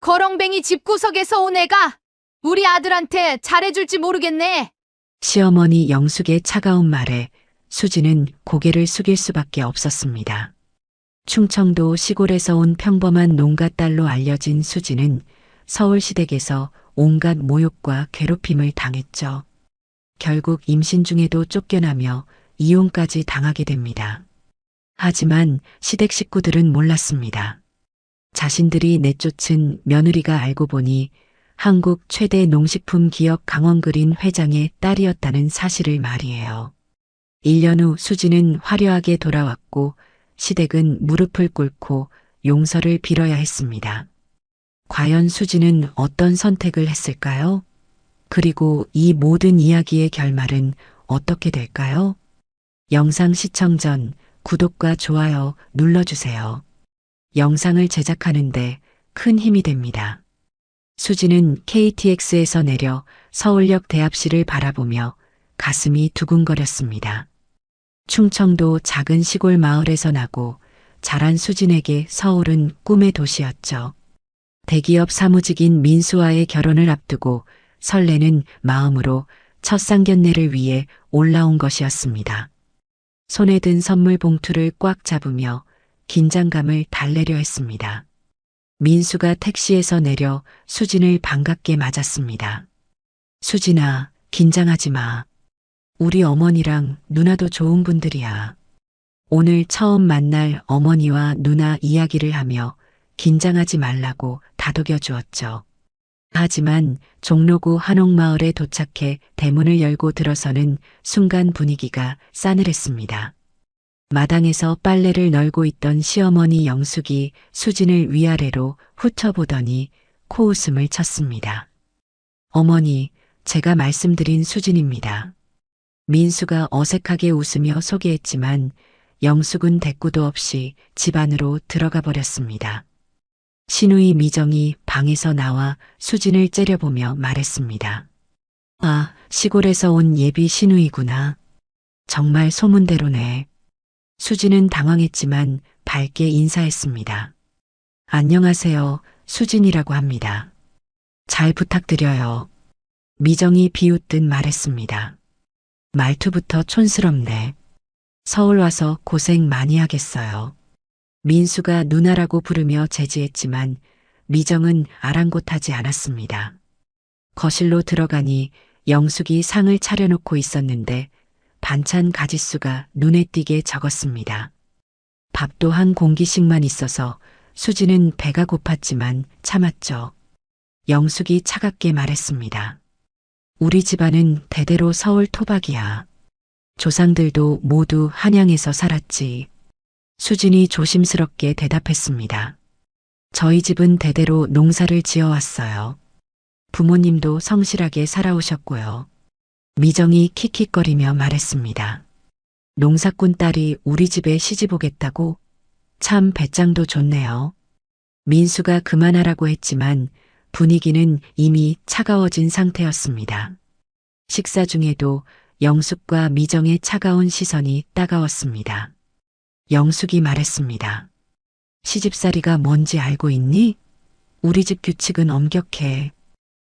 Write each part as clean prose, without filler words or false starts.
거렁뱅이 집구석에서 온 애가 우리 아들한테 잘해줄지 모르겠네. 시어머니 영숙의 차가운 말에 수지는 고개를 숙일 수밖에 없었습니다. 충청도 시골에서 온 평범한 농가딸로 알려진 수지는 서울시댁에서 온갖 모욕과 괴롭힘을 당했죠. 결국 임신 중에도 쫓겨나며 이혼까지 당하게 됩니다. 하지만 시댁 식구들은 몰랐습니다. 자신들이 내쫓은 며느리가 알고 보니 한국 최대 농식품 기업 강원그린 회장의 딸이었다는 사실을 말이에요. 1년 후 수지는 화려하게 돌아왔고 시댁은 무릎을 꿇고 용서를 빌어야 했습니다. 과연 수지는 어떤 선택을 했을까요? 그리고 이 모든 이야기의 결말은 어떻게 될까요? 영상 시청 전 구독과 좋아요 눌러주세요. 영상을 제작하는데 큰 힘이 됩니다. 수지는 KTX에서 내려 서울역 대합실을 바라보며 가슴이 두근거렸습니다. 충청도 작은 시골 마을에서 나고 자란 수진에게 서울은 꿈의 도시였죠. 대기업 사무직인 민수와의 결혼을 앞두고 설레는 마음으로 첫 상견례를 위해 올라온 것이었습니다. 손에 든 선물 봉투를 꽉 잡으며 긴장감을 달래려 했습니다. 민수가 택시에서 내려 수진을 반갑게 맞았습니다. 수진아, 긴장하지 마. 우리 어머니랑 누나도 좋은 분들이야. 오늘 처음 만날 어머니와 누나 이야기를 하며 긴장하지 말라고 다독여 주었죠. 하지만 종로구 한옥마을에 도착해 대문을 열고 들어서는 순간 분위기가 싸늘했습니다. 마당에서 빨래를 널고 있던 시어머니 영숙이 수진을 위아래로 훑어보더니 코웃음을 쳤습니다. 어머니, 제가 말씀드린 수진입니다. 민수가 어색하게 웃으며 소개했지만 영숙은 대꾸도 없이 집 안으로 들어가 버렸습니다. 시누이 미정이 방에서 나와 수진을 째려보며 말했습니다. 아, 시골에서 온 예비 시누이구나. 정말 소문대로네. 수진은 당황했지만 밝게 인사했습니다. 안녕하세요, 수진이라고 합니다. 잘 부탁드려요. 미정이 비웃듯 말했습니다. 말투부터 촌스럽네. 서울 와서 고생 많이 하겠어요. 민수가 누나라고 부르며 제지했지만 미정은 아랑곳하지 않았습니다. 거실로 들어가니 영숙이 상을 차려놓고 있었는데 반찬 가짓수가 눈에 띄게 적었습니다. 밥도 한 공기씩만 있어서 수지는 배가 고팠지만 참았죠. 영숙이 차갑게 말했습니다. 우리 집안은 대대로 서울 토박이야. 조상들도 모두 한양에서 살았지. 수진이 조심스럽게 대답했습니다. 저희 집은 대대로 농사를 지어왔어요. 부모님도 성실하게 살아오셨고요. 미정이 킥킥거리며 말했습니다. 농사꾼 딸이 우리 집에 시집 오겠다고? 참 배짱도 좋네요. 민수가 그만하라고 했지만 분위기는 이미 차가워진 상태였습니다. 식사 중에도 영숙과 미정의 차가운 시선이 따가웠습니다. 영숙이 말했습니다. 시집살이가 뭔지 알고 있니? 우리 집 규칙은 엄격해.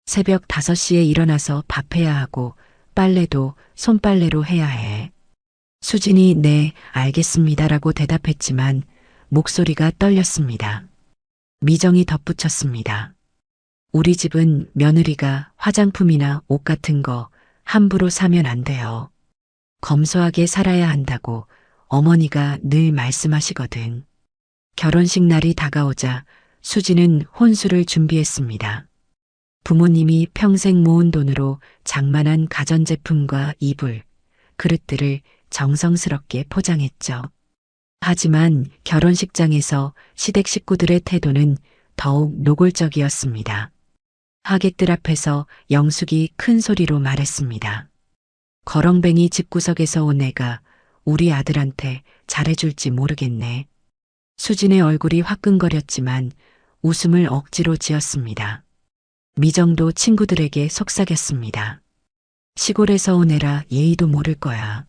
새벽 5시에 일어나서 밥해야 하고 빨래도 손빨래로 해야 해. 수진이 네, 알겠습니다라고 대답했지만 목소리가 떨렸습니다. 미정이 덧붙였습니다. 우리 집은 며느리가 화장품이나 옷 같은 거 함부로 사면 안 돼요. 검소하게 살아야 한다고 어머니가 늘 말씀하시거든. 결혼식 날이 다가오자 수지는 혼수를 준비했습니다. 부모님이 평생 모은 돈으로 장만한 가전제품과 이불, 그릇들을 정성스럽게 포장했죠. 하지만 결혼식장에서 시댁 식구들의 태도는 더욱 노골적이었습니다. 하객들 앞에서 영숙이 큰 소리로 말했습니다. 거렁뱅이 집구석에서 온 애가 우리 아들한테 잘해줄지 모르겠네. 수진의 얼굴이 화끈거렸지만 웃음을 억지로 지었습니다. 미정도 친구들에게 속삭였습니다. 시골에서 온 애라 예의도 모를 거야.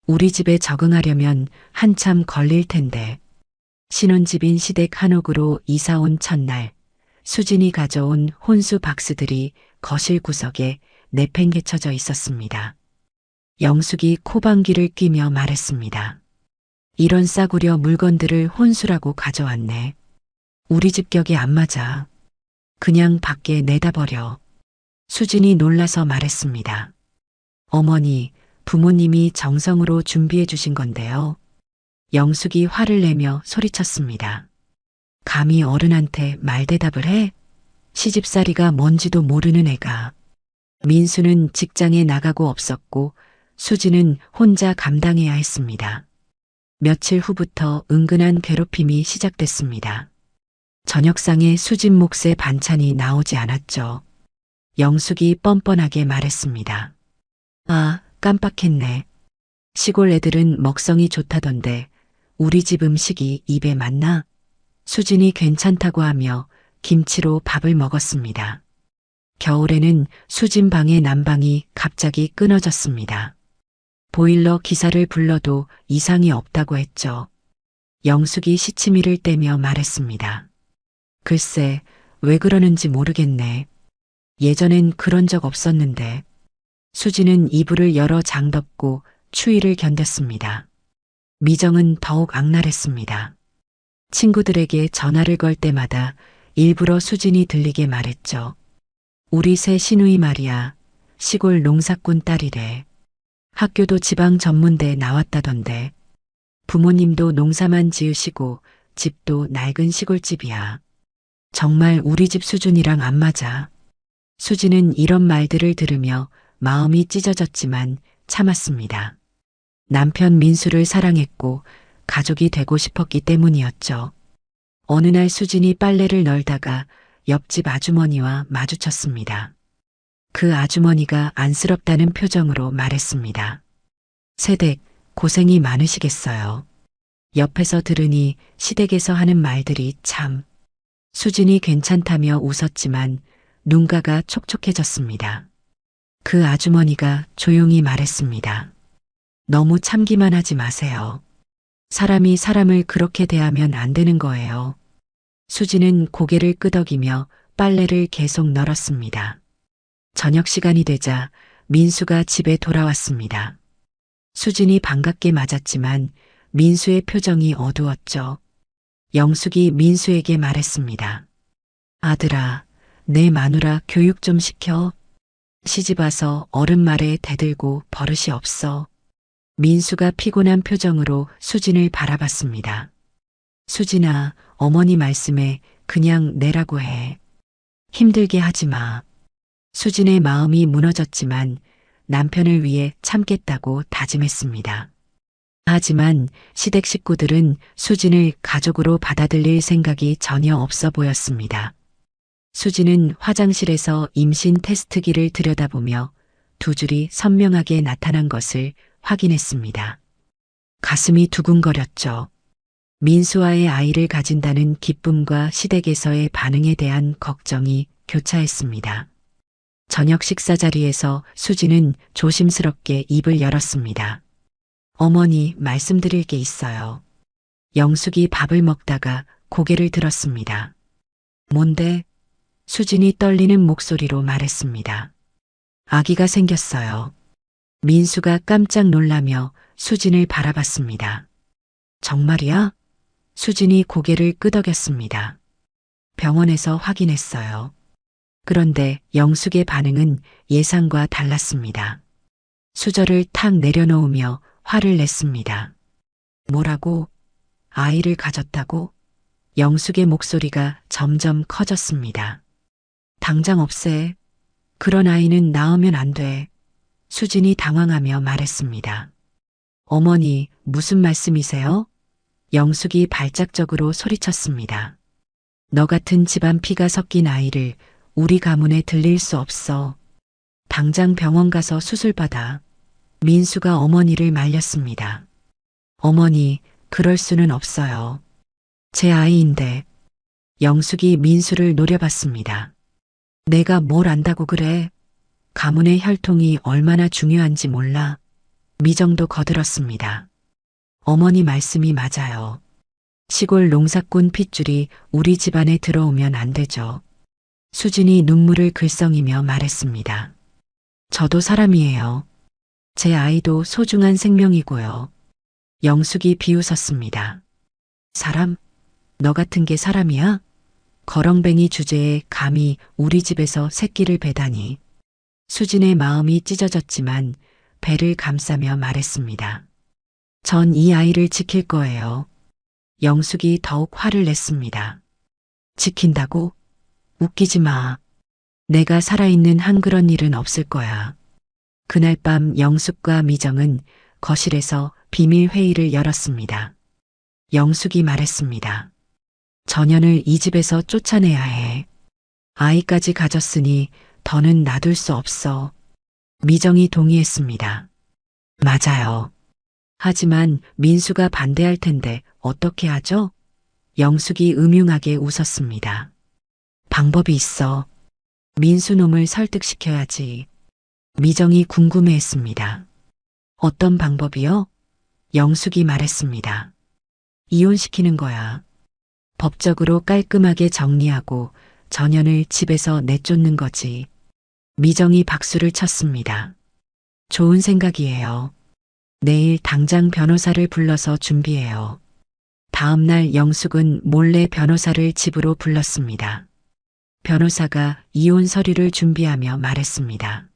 우리 집에 적응하려면 한참 걸릴 텐데. 신혼집인 시댁 한옥으로 이사 온 첫날, 수진이 가져온 혼수 박스들이 거실 구석에 내팽개쳐져 있었습니다. 영숙이 코방귀를 뀌며 말했습니다. 이런 싸구려 물건들을 혼수라고 가져왔네. 우리 집 격이 안 맞아. 그냥 밖에 내다 버려. 수진이 놀라서 말했습니다. 어머니, 부모님이 정성으로 준비해 주신 건데요. 영숙이 화를 내며 소리쳤습니다. 감히 어른한테 말대답을 해? 시집살이가 뭔지도 모르는 애가. 민수는 직장에 나가고 없었고 수지는 혼자 감당해야 했습니다. 며칠 후부터 은근한 괴롭힘이 시작됐습니다. 저녁상에 수진 몫의 반찬이 나오지 않았죠. 영숙이 뻔뻔하게 말했습니다. 아, 깜빡했네. 시골 애들은 먹성이 좋다던데 우리 집 음식이 입에 맞나? 수진이 괜찮다고 하며 김치로 밥을 먹었습니다. 겨울에는 수진 방의 난방이 갑자기 끊어졌습니다. 보일러 기사를 불러도 이상이 없다고 했죠. 영숙이 시치미를 떼며 말했습니다. 글쎄, 왜 그러는지 모르겠네. 예전엔 그런 적 없었는데. 수지는 이불을 열어 장덮고 추위를 견뎠습니다. 미정은 더욱 악랄했습니다. 친구들에게 전화를 걸 때마다 일부러 수진이 들리게 말했죠. 우리 새 시누이 말이야. 시골 농사꾼 딸이래. 학교도 지방 전문대 나왔다던데. 부모님도 농사만 지으시고 집도 낡은 시골집이야. 정말 우리 집 수준이랑 안 맞아. 수지는 이런 말들을 들으며 마음이 찢어졌지만 참았습니다. 남편 민수를 사랑했고 가족이 되고 싶었기 때문이었죠. 어느 날 수진이 빨래를 널다가 옆집 아주머니와 마주쳤습니다. 그 아주머니가 안쓰럽다는 표정으로 말했습니다. 새댁, 고생이 많으시겠어요. 옆에서 들으니 시댁에서 하는 말들이 참. 수진이 괜찮다며 웃었지만 눈가가 촉촉해졌습니다. 그 아주머니가 조용히 말했습니다. 너무 참기만 하지 마세요. 사람이 사람을 그렇게 대하면 안 되는 거예요. 수지는 고개를 끄덕이며 빨래를 계속 널었습니다. 저녁 시간이 되자 민수가 집에 돌아왔습니다. 수진이 반갑게 맞았지만 민수의 표정이 어두웠죠. 영숙이 민수에게 말했습니다. 아들아, 내 마누라 교육 좀 시켜. 시집 와서 어른 말에 대들고 버릇이 없어. 민수가 피곤한 표정으로 수진을 바라봤습니다. 수진아, 어머니 말씀에 그냥 내라고 해. 힘들게 하지 마. 수진의 마음이 무너졌지만 남편을 위해 참겠다고 다짐했습니다. 하지만 시댁 식구들은 수진을 가족으로 받아들일 생각이 전혀 없어 보였습니다. 수진은 화장실에서 임신 테스트기를 들여다보며 두 줄이 선명하게 나타난 것을 확인했습니다. 가슴이 두근거렸죠. 민수와의 아이를 가진다는 기쁨과 시댁에서의 반응에 대한 걱정이 교차했습니다. 저녁 식사 자리에서 수진은 조심스럽게 입을 열었습니다. 어머니, 말씀드릴 게 있어요. 영숙이 밥을 먹다가 고개를 들었습니다. 뭔데? 수진이 떨리는 목소리로 말했습니다. 아기가 생겼어요. 민수가 깜짝 놀라며 수진을 바라봤습니다. 정말이야? 수진이 고개를 끄덕였습니다. 병원에서 확인했어요. 그런데 영숙의 반응은 예상과 달랐습니다. 수저를 탁 내려놓으며 화를 냈습니다. 뭐라고? 아이를 가졌다고? 영숙의 목소리가 점점 커졌습니다. 당장 없애. 그런 아이는 낳으면 안 돼. 수진이 당황하며 말했습니다. 어머니, 무슨 말씀이세요? 영숙이 발작적으로 소리쳤습니다. 너 같은 집안 피가 섞인 아이를 우리 가문에 들릴 수 없어. 당장 병원 가서 수술받아. 민수가 어머니를 말렸습니다. 어머니, 그럴 수는 없어요. 제 아이인데. 영숙이 민수를 노려봤습니다. 내가 뭘 안다고 그래? 가문의 혈통이 얼마나 중요한지 몰라. 미정도 거들었습니다. 어머니 말씀이 맞아요. 시골 농사꾼 핏줄이 우리 집안에 들어오면 안 되죠. 수진이 눈물을 글썽이며 말했습니다. 저도 사람이에요. 제 아이도 소중한 생명이고요. 영숙이 비웃었습니다. 사람? 너 같은 게 사람이야? 거렁뱅이 주제에 감히 우리 집에서 새끼를 베다니. 수진의 마음이 찢어졌지만 배를 감싸며 말했습니다. 전 이 아이를 지킬 거예요. 영숙이 더욱 화를 냈습니다. 지킨다고? 웃기지 마. 내가 살아있는 한 그런 일은 없을 거야. 그날 밤 영숙과 미정은 거실에서 비밀 회의를 열었습니다. 영숙이 말했습니다. 전현을 이 집에서 쫓아내야 해. 아이까지 가졌으니 더는 놔둘 수 없어. 미정이 동의했습니다. 맞아요. 하지만 민수가 반대할 텐데 어떻게 하죠? 영숙이 음흉하게 웃었습니다. 방법이 있어. 민수놈을 설득시켜야지. 미정이 궁금해했습니다. 어떤 방법이요? 영숙이 말했습니다. 이혼시키는 거야. 법적으로 깔끔하게 정리하고 전현을 집에서 내쫓는 거지. 미정이 박수를 쳤습니다. 좋은 생각이에요. 내일 당장 변호사를 불러서 준비해요. 다음 날 영숙은 몰래 변호사를 집으로 불렀습니다. 변호사가 이혼 서류를 준비하며 말했습니다.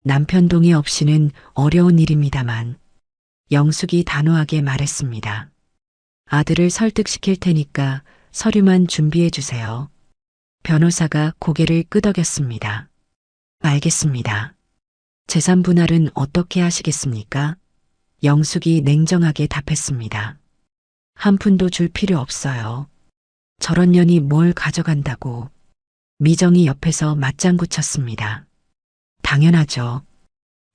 남편 동의 없이는 어려운 일입니다만. 영숙이 단호하게 말했습니다. 아들을 설득시킬 테니까 서류만 준비해 주세요. 변호사가 고개를 끄덕였습니다. 알겠습니다. 재산 분할은 어떻게 하시겠습니까? 영숙이 냉정하게 답했습니다. 한 푼도 줄 필요 없어요. 저런 년이 뭘 가져간다고. 미정이 옆에서 맞장구 쳤습니다. 당연하죠.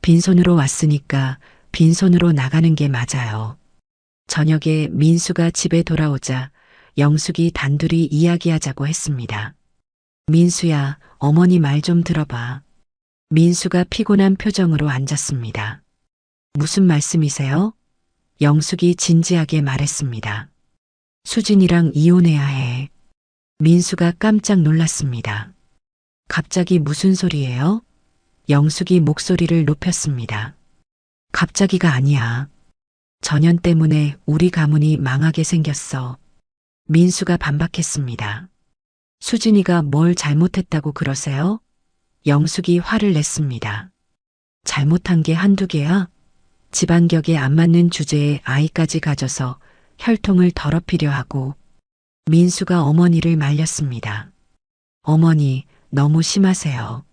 빈손으로 왔으니까 빈손으로 나가는 게 맞아요. 저녁에 민수가 집에 돌아오자 영숙이 단둘이 이야기하자고 했습니다. 민수야, 어머니 말 좀 들어봐. 민수가 피곤한 표정으로 앉았습니다. 무슨 말씀이세요? 영숙이 진지하게 말했습니다. 수진이랑 이혼해야 해. 민수가 깜짝 놀랐습니다. 갑자기 무슨 소리예요? 영숙이 목소리를 높였습니다. 갑자기가 아니야. 전현 때문에 우리 가문이 망하게 생겼어. 민수가 반박했습니다. 수진이가 뭘 잘못했다고 그러세요? 영숙이 화를 냈습니다. 잘못한 게 한두 개야? 집안격에 안 맞는 주제에 아이까지 가져서 혈통을 더럽히려 하고. 민수가 어머니를 말렸습니다. 어머니, 너무 심하세요.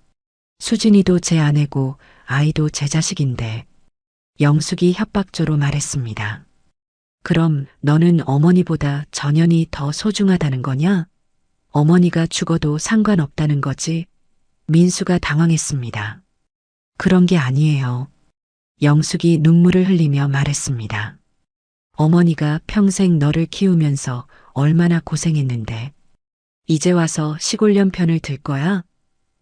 수진이도 제 아내고 아이도 제 자식인데. 영숙이 협박조로 말했습니다. 그럼 너는 어머니보다 전현이 더 소중하다는 거냐? 어머니가 죽어도 상관없다는 거지? 민수가 당황했습니다. 그런 게 아니에요. 영숙이 눈물을 흘리며 말했습니다. 어머니가 평생 너를 키우면서 얼마나 고생했는데. 이제 와서 시골년 편을 들 거야?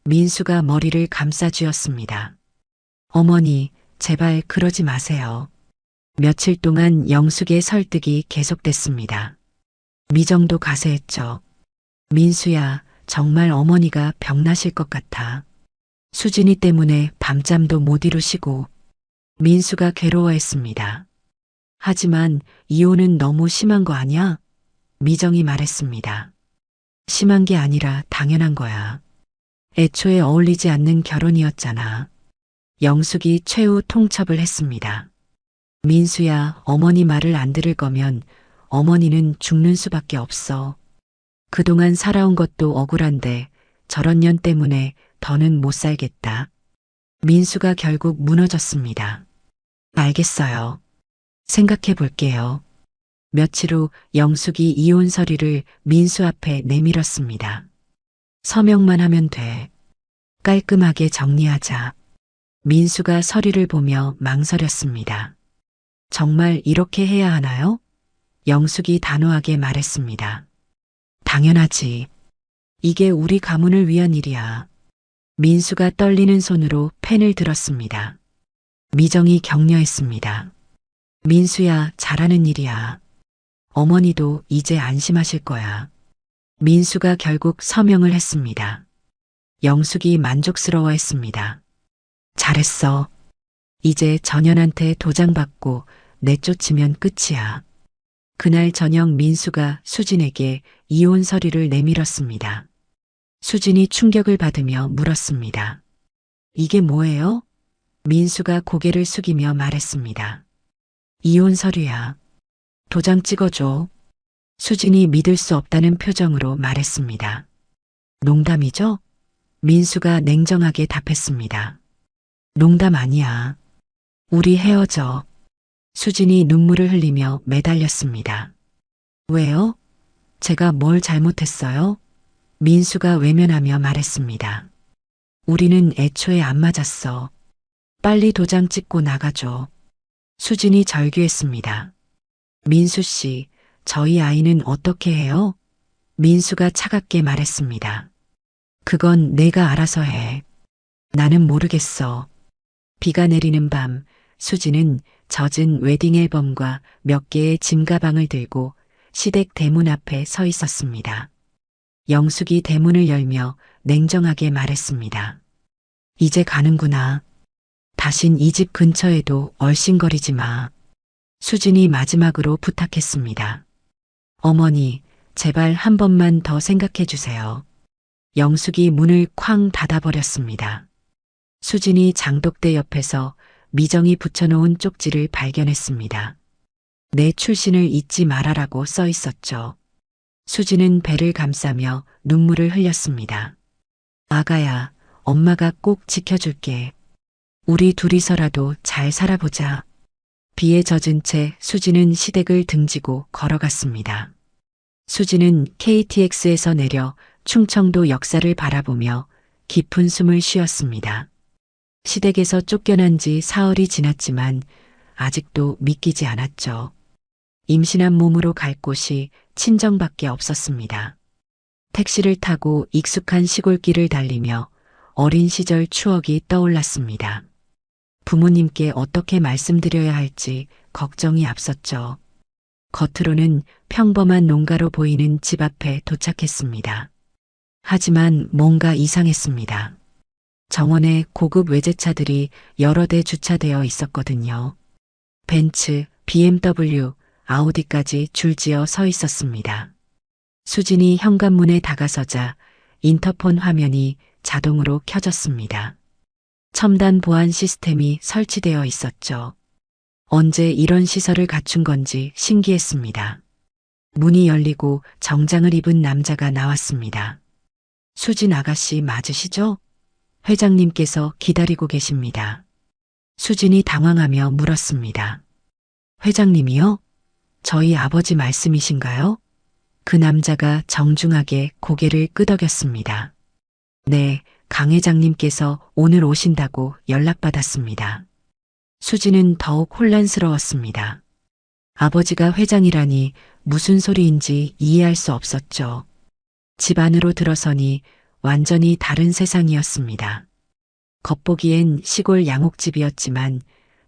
민수가 머리를 감싸쥐었습니다. 어머니, 제발 그러지 마세요. 며칠 동안 영숙의 설득이 계속됐습니다. 미정도 가세했죠. 민수야, 정말 어머니가 병나실 것 같아. 수진이 때문에 밤잠도 못 이루시고. 민수가 괴로워했습니다. 하지만 이혼은 너무 심한 거 아니야? 미정이 말했습니다. 심한 게 아니라 당연한 거야. 애초에 어울리지 않는 결혼이었잖아. 영숙이 최후 통첩을 했습니다. 민수야, 어머니 말을 안 들을 거면 어머니는 죽는 수밖에 없어. 그동안 살아온 것도 억울한데 저런 년 때문에 더는 못 살겠다. 민수가 결국 무너졌습니다. 알겠어요. 생각해 볼게요. 며칠 후 영숙이 이혼 서류를 민수 앞에 내밀었습니다. 서명만 하면 돼. 깔끔하게 정리하자. 민수가 서류를 보며 망설였습니다. 정말 이렇게 해야 하나요? 영숙이 단호하게 말했습니다. 당연하지. 이게 우리 가문을 위한 일이야. 민수가 떨리는 손으로 펜을 들었습니다. 미정이 격려했습니다. 민수야, 잘하는 일이야. 어머니도 이제 안심하실 거야. 민수가 결국 서명을 했습니다. 영숙이 만족스러워했습니다. 잘했어. 이제 전현한테 도장 받고 내쫓으면 끝이야. 그날 저녁 민수가 수진에게 이혼 서류를 내밀었습니다. 수진이 충격을 받으며 물었습니다. 이게 뭐예요? 민수가 고개를 숙이며 말했습니다. 이혼 서류야. 도장 찍어줘. 수진이 믿을 수 없다는 표정으로 말했습니다. 농담이죠? 민수가 냉정하게 답했습니다. 농담 아니야. 우리 헤어져. 수진이 눈물을 흘리며 매달렸습니다. 왜요? 제가 뭘 잘못했어요? 민수가 외면하며 말했습니다. 우리는 애초에 안 맞았어. 빨리 도장 찍고 나가줘. 수진이 절규했습니다. 민수 씨, 저희 아이는 어떻게 해요? 민수가 차갑게 말했습니다. 그건 내가 알아서 해. 나는 모르겠어. 비가 내리는 밤, 수진은 젖은 웨딩 앨범과 몇 개의 짐 가방을 들고 시댁 대문 앞에 서 있었습니다. 영숙이 대문을 열며 냉정하게 말했습니다. 이제 가는구나. 다신 이 집 근처에도 얼씬거리지 마. 수진이 마지막으로 부탁했습니다. 어머니, 제발 한 번만 더 생각해 주세요. 영숙이 문을 쾅 닫아버렸습니다. 수진이 장독대 옆에서 미정이 붙여놓은 쪽지를 발견했습니다. 내 출신을 잊지 말아라고 써 있었죠. 수진은 배를 감싸며 눈물을 흘렸습니다. 아가야, 엄마가 꼭 지켜줄게. 우리 둘이서라도 잘 살아보자. 비에 젖은 채 수진은 시댁을 등지고 걸어갔습니다. 수진은 KTX에서 내려 충청도 역사를 바라보며 깊은 숨을 쉬었습니다. 시댁에서 쫓겨난 지 사흘이 지났지만 아직도 믿기지 않았죠. 임신한 몸으로 갈 곳이 친정밖에 없었습니다. 택시를 타고 익숙한 시골길을 달리며 어린 시절 추억이 떠올랐습니다. 부모님께 어떻게 말씀드려야 할지 걱정이 앞섰죠. 겉으로는 평범한 농가로 보이는 집 앞에 도착했습니다. 하지만 뭔가 이상했습니다. 정원에 고급 외제차들이 여러 대 주차되어 있었거든요. 벤츠, BMW, 아우디까지 줄지어 서 있었습니다. 수진이 현관문에 다가서자 인터폰 화면이 자동으로 켜졌습니다. 첨단 보안 시스템이 설치되어 있었죠. 언제 이런 시설을 갖춘 건지 신기했습니다. 문이 열리고 정장을 입은 남자가 나왔습니다. 수진 아가씨 맞으시죠? 회장님께서 기다리고 계십니다. 수진이 당황하며 물었습니다. 회장님이요? 저희 아버지 말씀이신가요? 그 남자가 정중하게 고개를 끄덕였습니다. 네, 강 회장님께서 오늘 오신다고 연락받았습니다. 수진은 더욱 혼란스러웠습니다. 아버지가 회장이라니 무슨 소리인지 이해할 수 없었죠. 집 안으로 들어서니 완전히 다른 세상이었습니다. 겉보기엔 시골 양옥집이었지만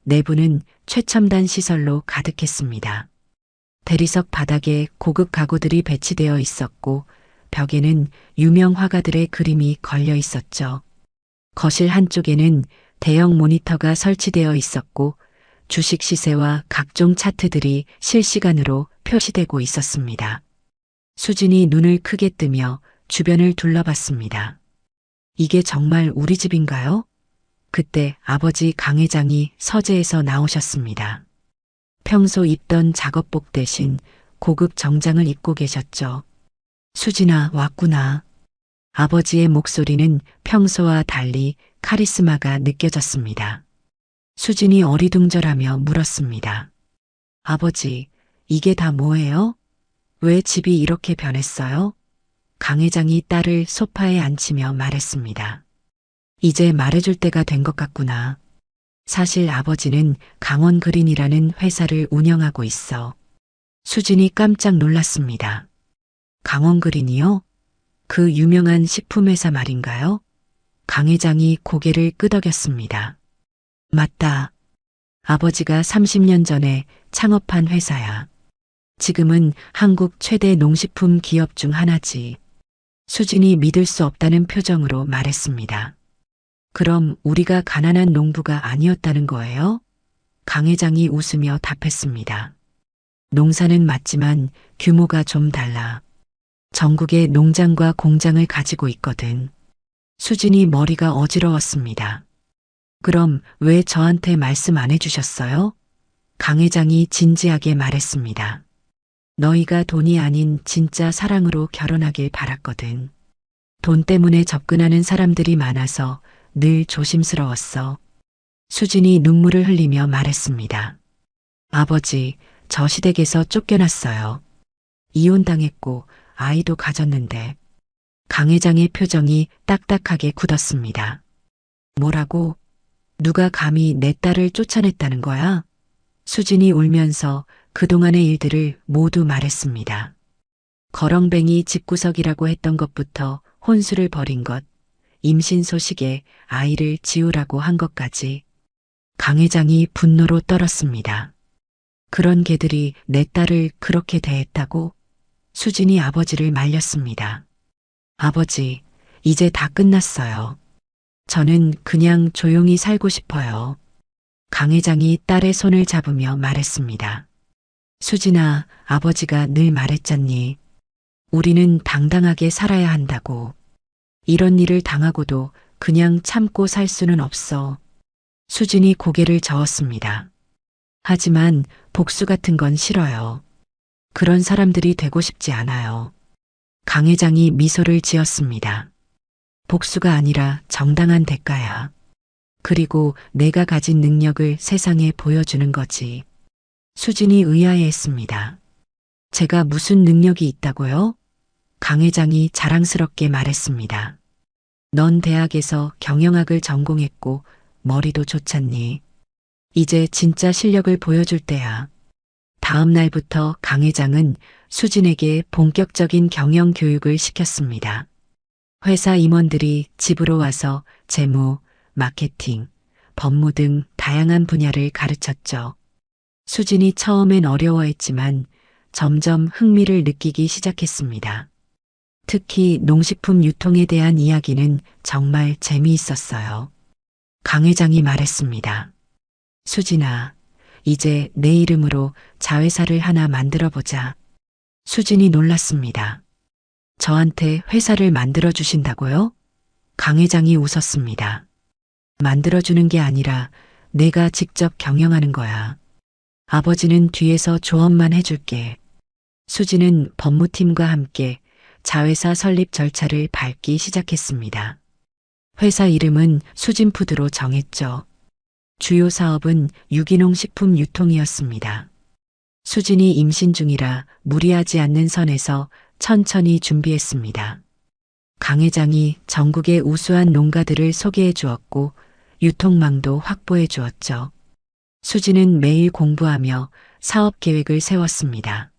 내부는 최첨단 시설로 가득했습니다. 대리석 바닥에 고급 가구들이 배치되어 있었고 벽에는 유명 화가들의 그림이 걸려 있었죠. 거실 한쪽에는 대형 모니터가 설치되어 있었고 주식 시세와 각종 차트들이 실시간으로 표시되고 있었습니다. 수진이 눈을 크게 뜨며 주변을 둘러봤습니다. 이게 정말 우리 집인가요? 그때 아버지 강 회장이 서재에서 나오셨습니다. 평소 입던 작업복 대신 고급 정장을 입고 계셨죠. 수진아, 왔구나. 아버지의 목소리는 평소와 달리 카리스마가 느껴졌습니다. 수진이 어리둥절하며 물었습니다. 아버지, 이게 다 뭐예요? 왜 집이 이렇게 변했어요? 강 회장이 딸을 소파에 앉히며 말했습니다. 이제 말해줄 때가 된 것 같구나. 사실 아버지는 강원그린이라는 회사를 운영하고 있어. 수진이 깜짝 놀랐습니다. 강원그린이요? 그 유명한 식품회사 말인가요? 강 회장이 고개를 끄덕였습니다. 맞다. 아버지가 30년 전에 창업한 회사야. 지금은 한국 최대 농식품 기업 중 하나지. 수진이 믿을 수 없다는 표정으로 말했습니다. 그럼 우리가 가난한 농부가 아니었다는 거예요? 강 회장이 웃으며 답했습니다. 농사는 맞지만 규모가 좀 달라. 전국에 농장과 공장을 가지고 있거든. 수진이 머리가 어지러웠습니다. 그럼 왜 저한테 말씀 안 해주셨어요? 강 회장이 진지하게 말했습니다. 너희가 돈이 아닌 진짜 사랑으로 결혼하길 바랐거든. 돈 때문에 접근하는 사람들이 많아서 늘 조심스러웠어. 수진이 눈물을 흘리며 말했습니다. 아버지, 저 시댁에서 쫓겨났어요. 이혼당했고 아이도 가졌는데. 강 회장의 표정이 딱딱하게 굳었습니다. 뭐라고? 누가 감히 내 딸을 쫓아냈다는 거야? 수진이 울면서 그동안의 일들을 모두 말했습니다. 거렁뱅이 집구석이라고 했던 것부터 혼수를 벌인 것, 임신 소식에 아이를 지우라고 한 것까지. 강 회장이 분노로 떨었습니다. 그런 개들이 내 딸을 그렇게 대했다고? 수진이 아버지를 말렸습니다. 아버지, 이제 다 끝났어요. 저는 그냥 조용히 살고 싶어요. 강 회장이 딸의 손을 잡으며 말했습니다. 수진아, 아버지가 늘 말했잖니. 우리는 당당하게 살아야 한다고. 이런 일을 당하고도 그냥 참고 살 수는 없어. 수진이 고개를 저었습니다. 하지만 복수 같은 건 싫어요. 그런 사람들이 되고 싶지 않아요. 강 회장이 미소를 지었습니다. 복수가 아니라 정당한 대가야. 그리고 내가 가진 능력을 세상에 보여주는 거지. 수진이 의아해했습니다. 제가 무슨 능력이 있다고요? 강 회장이 자랑스럽게 말했습니다. 넌 대학에서 경영학을 전공했고 머리도 좋잖니. 이제 진짜 실력을 보여줄 때야. 다음 날부터 강 회장은 수진에게 본격적인 경영 교육을 시켰습니다. 회사 임원들이 집으로 와서 재무, 마케팅, 법무 등 다양한 분야를 가르쳤죠. 수진이 처음엔 어려워했지만 점점 흥미를 느끼기 시작했습니다. 특히 농식품 유통에 대한 이야기는 정말 재미있었어요. 강 회장이 말했습니다. 수진아, 이제 내 이름으로 자회사를 하나 만들어보자. 수진이 놀랐습니다. 저한테 회사를 만들어 주신다고요? 강 회장이 웃었습니다. 만들어주는 게 아니라 내가 직접 경영하는 거야. 아버지는 뒤에서 조언만 해줄게. 수진은 법무팀과 함께 자회사 설립 절차를 밟기 시작했습니다. 회사 이름은 수진푸드로 정했죠. 주요 사업은 유기농 식품 유통이었습니다. 수진이 임신 중이라 무리하지 않는 선에서 천천히 준비했습니다. 강 회장이 전국의 우수한 농가들을 소개해 주었고 유통망도 확보해 주었죠. 수진은 매일 공부하며 사업 계획을 세웠습니다.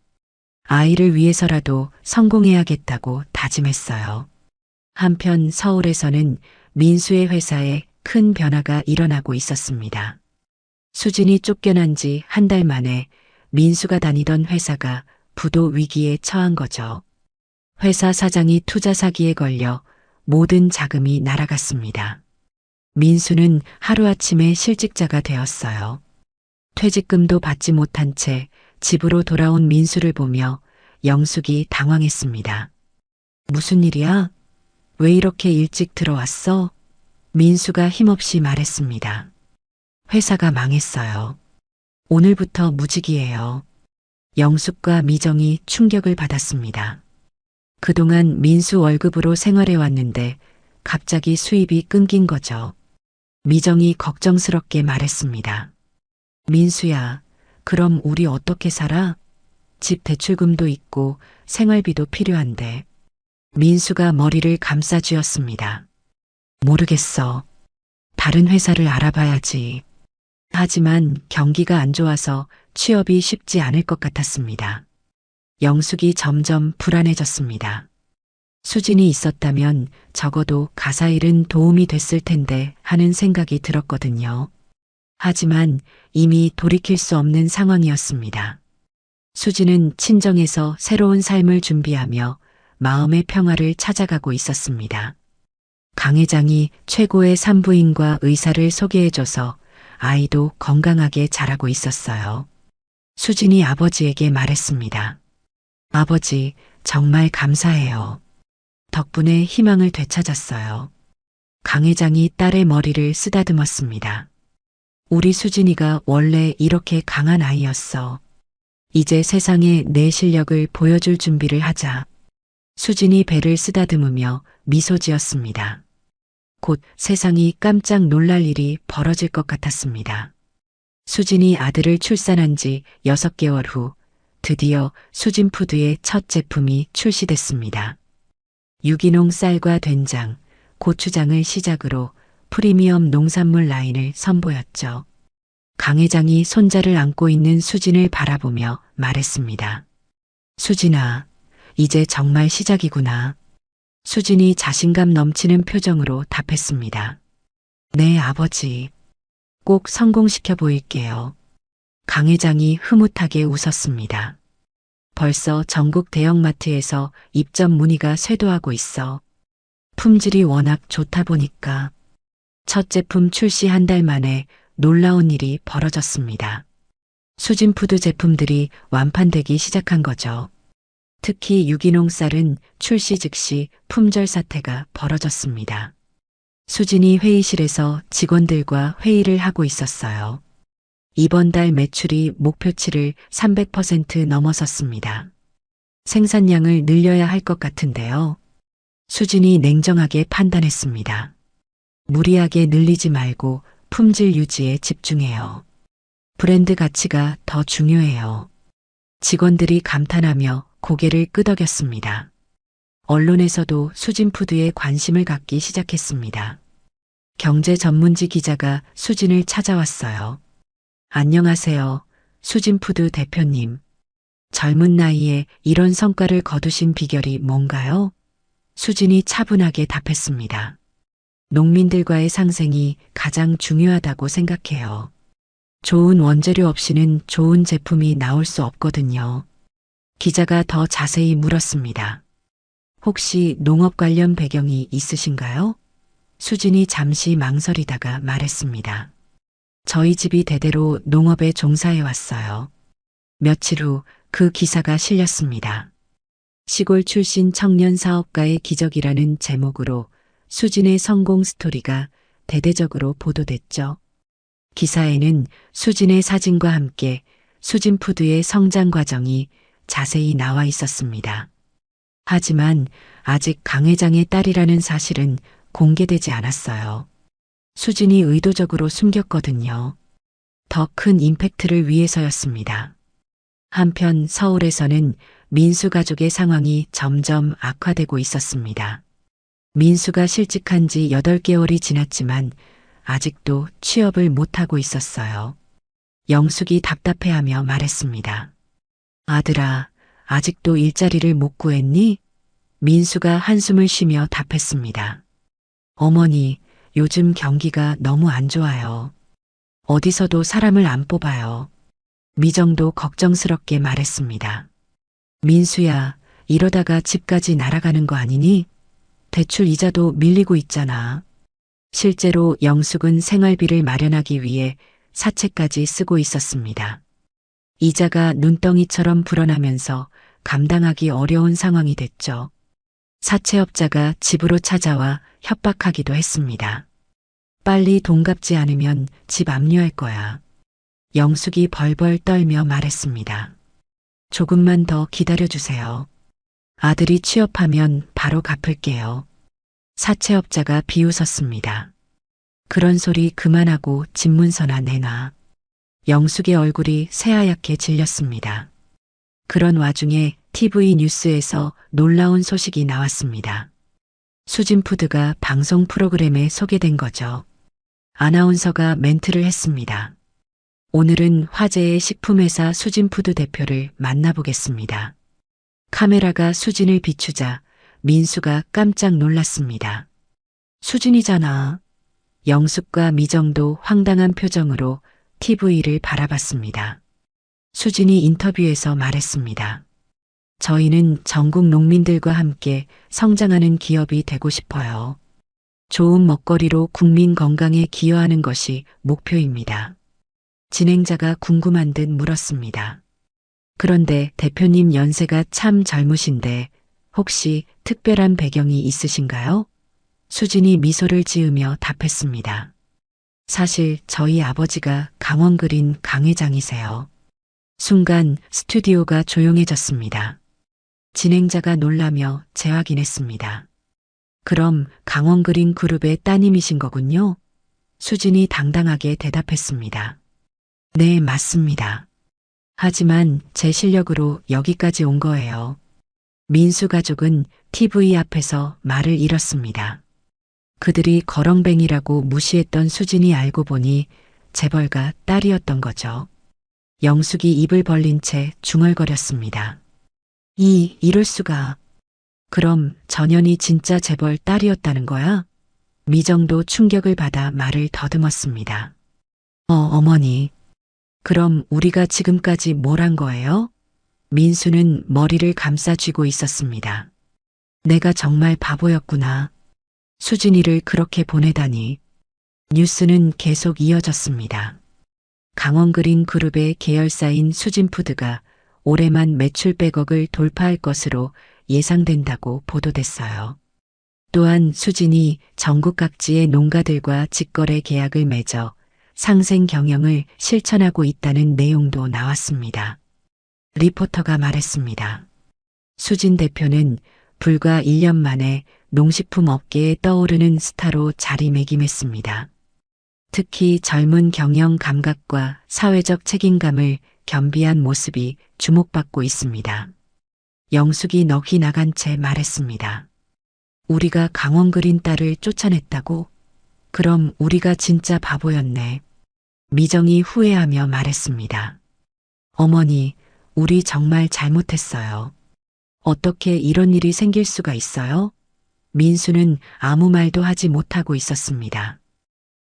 아이를 위해서라도 성공해야겠다고 다짐했어요. 한편 서울에서는 민수의 회사에 큰 변화가 일어나고 있었습니다. 수진이 쫓겨난 지 한 달 만에 민수가 다니던 회사가 부도 위기에 처한 거죠. 회사 사장이 투자 사기에 걸려 모든 자금이 날아갔습니다. 민수는 하루아침에 실직자가 되었어요. 퇴직금도 받지 못한 채 집으로 돌아온 민수를 보며 영숙이 당황했습니다. 무슨 일이야? 왜 이렇게 일찍 들어왔어? 민수가 힘없이 말했습니다. 회사가 망했어요. 오늘부터 무직이에요. 영숙과 미정이 충격을 받았습니다. 그동안 민수 월급으로 생활해 왔는데 갑자기 수입이 끊긴 거죠. 미정이 걱정스럽게 말했습니다. 민수야, 그럼 우리 어떻게 살아? 집 대출금도 있고 생활비도 필요한데. 민수가 머리를 감싸 쥐었습니다. 모르겠어. 다른 회사를 알아봐야지. 하지만 경기가 안 좋아서 취업이 쉽지 않을 것 같았습니다. 영숙이 점점 불안해졌습니다. 수진이 있었다면 적어도 가사일은 도움이 됐을 텐데 하는 생각이 들었거든요. 하지만 이미 돌이킬 수 없는 상황이었습니다. 수진은 친정에서 새로운 삶을 준비하며 마음의 평화를 찾아가고 있었습니다. 강 회장이 최고의 산부인과 의사를 소개해줘서 아이도 건강하게 자라고 있었어요. 수진이 아버지에게 말했습니다. 아버지, 정말 감사해요. 덕분에 희망을 되찾았어요. 강 회장이 딸의 머리를 쓰다듬었습니다. 우리 수진이가 원래 이렇게 강한 아이였어. 이제 세상에 내 실력을 보여줄 준비를 하자. 수진이 배를 쓰다듬으며 미소 지었습니다. 곧 세상이 깜짝 놀랄 일이 벌어질 것 같았습니다. 수진이 아들을 출산한 지 6개월 후 드디어 수진푸드의 첫 제품이 출시됐습니다. 유기농 쌀과 된장, 고추장을 시작으로 프리미엄 농산물 라인을 선보였죠. 강 회장이 손자를 안고 있는 수진을 바라보며 말했습니다. 수진아, 이제 정말 시작이구나. 수진이 자신감 넘치는 표정으로 답했습니다. 네, 아버지. 꼭 성공시켜 보일게요. 강 회장이 흐뭇하게 웃었습니다. 벌써 전국 대형마트에서 입점 문의가 쇄도하고 있어. 품질이 워낙 좋다 보니까. 첫 제품 출시 한 달 만에 놀라운 일이 벌어졌습니다. 수진푸드 제품들이 완판되기 시작한 거죠. 특히 유기농 쌀은 출시 즉시 품절 사태가 벌어졌습니다. 수진이 회의실에서 직원들과 회의를 하고 있었어요. 이번 달 매출이 목표치를 300% 넘어섰습니다. 생산량을 늘려야 할 것 같은데요. 수진이 냉정하게 판단했습니다. 무리하게 늘리지 말고 품질 유지에 집중해요. 브랜드 가치가 더 중요해요. 직원들이 감탄하며 고개를 끄덕였습니다. 언론에서도 수진푸드에 관심을 갖기 시작했습니다. 경제 전문지 기자가 수진을 찾아왔어요. 안녕하세요, 수진푸드 대표님. 젊은 나이에 이런 성과를 거두신 비결이 뭔가요? 수진이 차분하게 답했습니다. 농민들과의 상생이 가장 중요하다고 생각해요. 좋은 원재료 없이는 좋은 제품이 나올 수 없거든요. 기자가 더 자세히 물었습니다. 혹시 농업 관련 배경이 있으신가요? 수진이 잠시 망설이다가 말했습니다. 저희 집이 대대로 농업에 종사해 왔어요. 며칠 후 그 기사가 실렸습니다. 시골 출신 청년 사업가의 기적이라는 제목으로 수진의 성공 스토리가 대대적으로 보도됐죠. 기사에는 수진의 사진과 함께 수진푸드의 성장 과정이 자세히 나와 있었습니다. 하지만 아직 강 회장의 딸이라는 사실은 공개되지 않았어요. 수진이 의도적으로 숨겼거든요. 더 큰 임팩트를 위해서였습니다. 한편 서울에서는 민수 가족의 상황이 점점 악화되고 있었습니다. 민수가 실직한 지 8개월이 지났지만 아직도 취업을 못하고 있었어요. 영숙이 답답해하며 말했습니다. 아들아, 아직도 일자리를 못 구했니? 민수가 한숨을 쉬며 답했습니다. 어머니, 요즘 경기가 너무 안 좋아요. 어디서도 사람을 안 뽑아요. 미정도 걱정스럽게 말했습니다. 민수야, 이러다가 집까지 날아가는 거 아니니? 대출 이자도 밀리고 있잖아. 실제로 영숙은 생활비를 마련하기 위해 사채까지 쓰고 있었습니다. 이자가 눈덩이처럼 불어나면서 감당하기 어려운 상황이 됐죠. 사채업자가 집으로 찾아와 협박하기도 했습니다. 빨리 돈 갚지 않으면 집 압류할 거야. 영숙이 벌벌 떨며 말했습니다. 조금만 더 기다려주세요. 아들이 취업하면 바로 갚을게요. 사채업자가 비웃었습니다. 그런 소리 그만하고 집문서나 내놔. 영숙의 얼굴이 새하얗게 질렸습니다. 그런 와중에 TV 뉴스에서 놀라운 소식이 나왔습니다. 수진푸드가 방송 프로그램에 소개된 거죠. 아나운서가 멘트를 했습니다. 오늘은 화제의 식품회사 수진푸드 대표를 만나보겠습니다. 카메라가 수진을 비추자 민수가 깜짝 놀랐습니다. 수진이잖아. 영숙과 미정도 황당한 표정으로 TV를 바라봤습니다. 수진이 인터뷰에서 말했습니다. 저희는 전국 농민들과 함께 성장하는 기업이 되고 싶어요. 좋은 먹거리로 국민 건강에 기여하는 것이 목표입니다. 진행자가 궁금한 듯 물었습니다. 그런데 대표님 연세가 참 젊으신데 혹시 특별한 배경이 있으신가요? 수진이 미소를 지으며 답했습니다. 사실 저희 아버지가 강원그린 강 회장이세요. 순간 스튜디오가 조용해졌습니다. 진행자가 놀라며 재확인했습니다. 그럼 강원그린 그룹의 따님이신 거군요? 수진이 당당하게 대답했습니다. 네, 맞습니다. 하지만 제 실력으로 여기까지 온 거예요. 민수 가족은 TV 앞에서 말을 잃었습니다. 그들이 거렁뱅이라고 무시했던 수진이 알고 보니 재벌가 딸이었던 거죠. 영숙이 입을 벌린 채 중얼거렸습니다. 이럴 수가. 그럼 전현이 진짜 재벌 딸이었다는 거야? 미정도 충격을 받아 말을 더듬었습니다. 어머니. 그럼 우리가 지금까지 뭘 한 거예요? 민수는 머리를 감싸쥐고 있었습니다. 내가 정말 바보였구나. 수진이를 그렇게 보내다니. 뉴스는 계속 이어졌습니다. 강원그린 그룹의 계열사인 수진푸드가 올해만 매출 100억을 돌파할 것으로 예상된다고 보도됐어요. 또한 수진이 전국 각지의 농가들과 직거래 계약을 맺어 상생 경영을 실천하고 있다는 내용도 나왔습니다. 리포터가 말했습니다. 수진 대표는 불과 1년 만에 농식품 업계에 떠오르는 스타로 자리매김했습니다. 특히 젊은 경영 감각과 사회적 책임감을 겸비한 모습이 주목받고 있습니다. 영숙이 넋이 나간 채 말했습니다. 우리가 강원그린 딸을 쫓아냈다고? 그럼 우리가 진짜 바보였네. 미정이 후회하며 말했습니다. 어머니, 우리 정말 잘못했어요. 어떻게 이런 일이 생길 수가 있어요? 민수는 아무 말도 하지 못하고 있었습니다.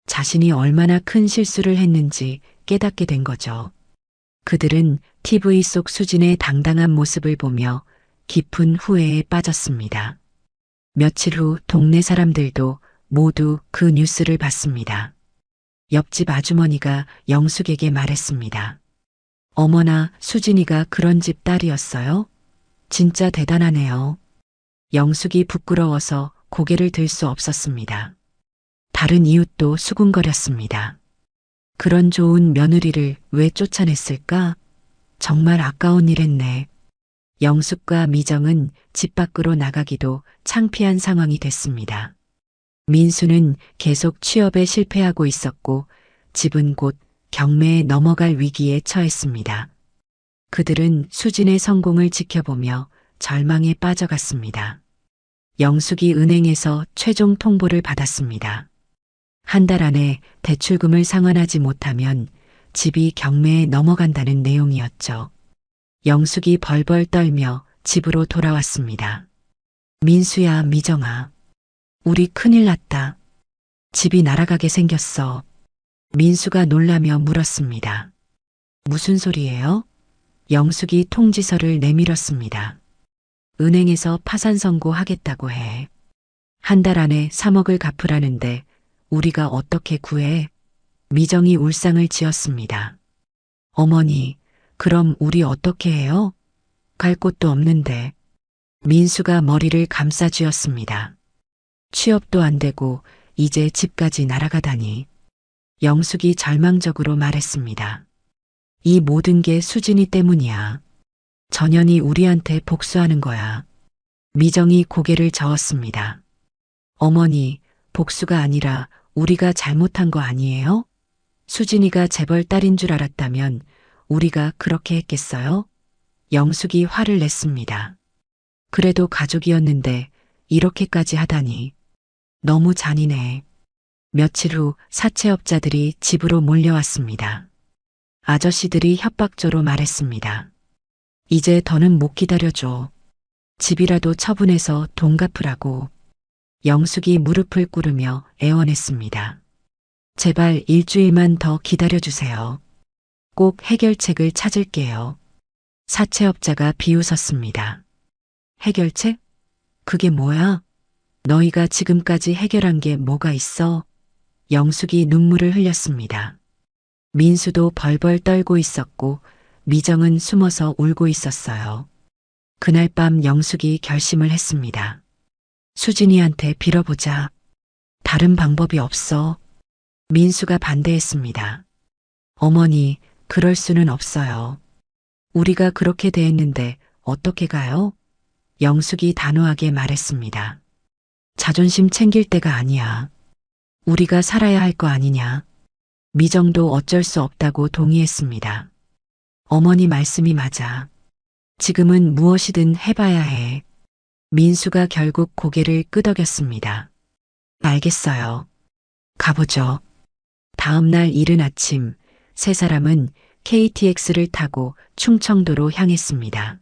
자신이 얼마나 큰 실수를 했는지 깨닫게 된 거죠. 그들은 TV 속 수진의 당당한 모습을 보며 깊은 후회에 빠졌습니다. 며칠 후 동네 사람들도 모두 그 뉴스를 봤습니다. 옆집 아주머니가 영숙에게 말했습니다. 어머나, 수진이가 그런 집 딸이었어요? 진짜 대단하네요. 영숙이 부끄러워서 고개를 들 수 없었습니다. 다른 이웃도 수군거렸습니다. 그런 좋은 며느리를 왜 쫓아냈을까? 정말 아까운 일했네. 영숙과 미정은 집 밖으로 나가기도 창피한 상황이 됐습니다. 민수는 계속 취업에 실패하고 있었고 집은 곧 경매에 넘어갈 위기에 처했습니다. 그들은 수진의 성공을 지켜보며 절망에 빠져갔습니다. 영숙이 은행에서 최종 통보를 받았습니다. 한 달 안에 대출금을 상환하지 못하면 집이 경매에 넘어간다는 내용이었죠. 영숙이 벌벌 떨며 집으로 돌아왔습니다. 민수야, 미정아. 우리 큰일 났다. 집이 날아가게 생겼어. 민수가 놀라며 물었습니다. 무슨 소리예요? 영숙이 통지서를 내밀었습니다. 은행에서 파산 선고하겠다고 해. 한 달 안에 3억을 갚으라는데 우리가 어떻게 구해? 미정이 울상을 지었습니다. 어머니, 그럼 우리 어떻게 해요? 갈 곳도 없는데. 민수가 머리를 감싸쥐었습니다. 취업도 안 되고 이제 집까지 날아가다니. 영숙이 절망적으로 말했습니다. 이 모든 게 수진이 때문이야. 전현이 우리한테 복수하는 거야. 미정이 고개를 저었습니다. 어머니, 복수가 아니라 우리가 잘못한 거 아니에요? 수진이가 재벌 딸인 줄 알았다면 우리가 그렇게 했겠어요? 영숙이 화를 냈습니다. 그래도 가족이었는데 이렇게까지 하다니. 너무 잔인해. 며칠 후 사채업자들이 집으로 몰려왔습니다. 아저씨들이 협박조로 말했습니다. 이제 더는 못 기다려줘. 집이라도 처분해서 돈 갚으라고. 영숙이 무릎을 꿇으며 애원했습니다. 제발 일주일만 더 기다려주세요. 꼭 해결책을 찾을게요. 사채업자가 비웃었습니다. 해결책? 그게 뭐야? 너희가 지금까지 해결한 게 뭐가 있어? 영숙이 눈물을 흘렸습니다. 민수도 벌벌 떨고 있었고 미정은 숨어서 울고 있었어요. 그날 밤 영숙이 결심을 했습니다. 수진이한테 빌어보자. 다른 방법이 없어. 민수가 반대했습니다. 어머니, 그럴 수는 없어요. 우리가 그렇게 대했는데 어떻게 가요? 영숙이 단호하게 말했습니다. 자존심 챙길 때가 아니야. 우리가 살아야 할 거 아니냐. 미정도 어쩔 수 없다고 동의했습니다. 어머니 말씀이 맞아. 지금은 무엇이든 해봐야 해. 민수가 결국 고개를 끄덕였습니다. 알겠어요. 가보죠. 다음 날 이른 아침, 세 사람은 KTX를 타고 충청도로 향했습니다.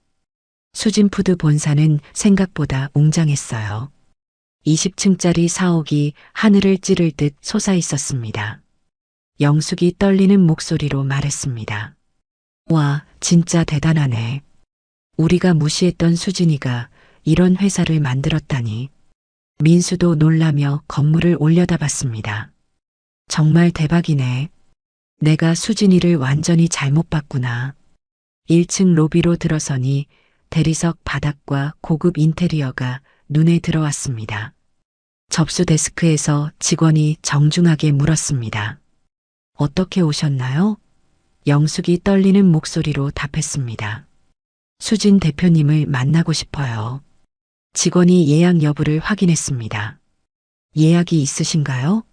수진푸드 본사는 생각보다 웅장했어요. 20층짜리 사옥이 하늘을 찌를 듯 솟아 있었습니다. 영숙이 떨리는 목소리로 말했습니다. 와, 진짜 대단하네. 우리가 무시했던 수진이가 이런 회사를 만들었다니. 민수도 놀라며 건물을 올려다봤습니다. 정말 대박이네. 내가 수진이를 완전히 잘못 봤구나. 1층 로비로 들어서니 대리석 바닥과 고급 인테리어가 눈에 들어왔습니다. 접수 데스크에서 직원이 정중하게 물었습니다. 어떻게 오셨나요? 영숙이 떨리는 목소리로 답했습니다. 수진 대표님을 만나고 싶어요. 직원이 예약 여부를 확인했습니다. 예약이 있으신가요?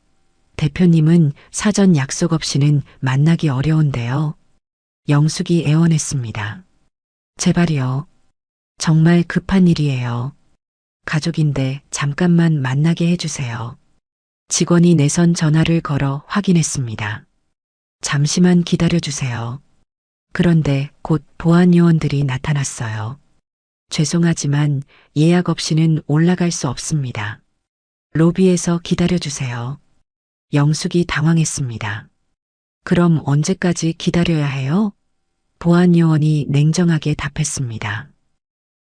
대표님은 사전 약속 없이는 만나기 어려운데요. 영숙이 애원했습니다. 제발요. 정말 급한 일이에요. 가족인데 잠깐만 만나게 해주세요. 직원이 내선 전화를 걸어 확인했습니다. 잠시만 기다려주세요. 그런데 곧 보안 요원들이 나타났어요. 죄송하지만 예약 없이는 올라갈 수 없습니다. 로비에서 기다려주세요. 영숙이 당황했습니다. 그럼 언제까지 기다려야 해요? 보안 요원이 냉정하게 답했습니다.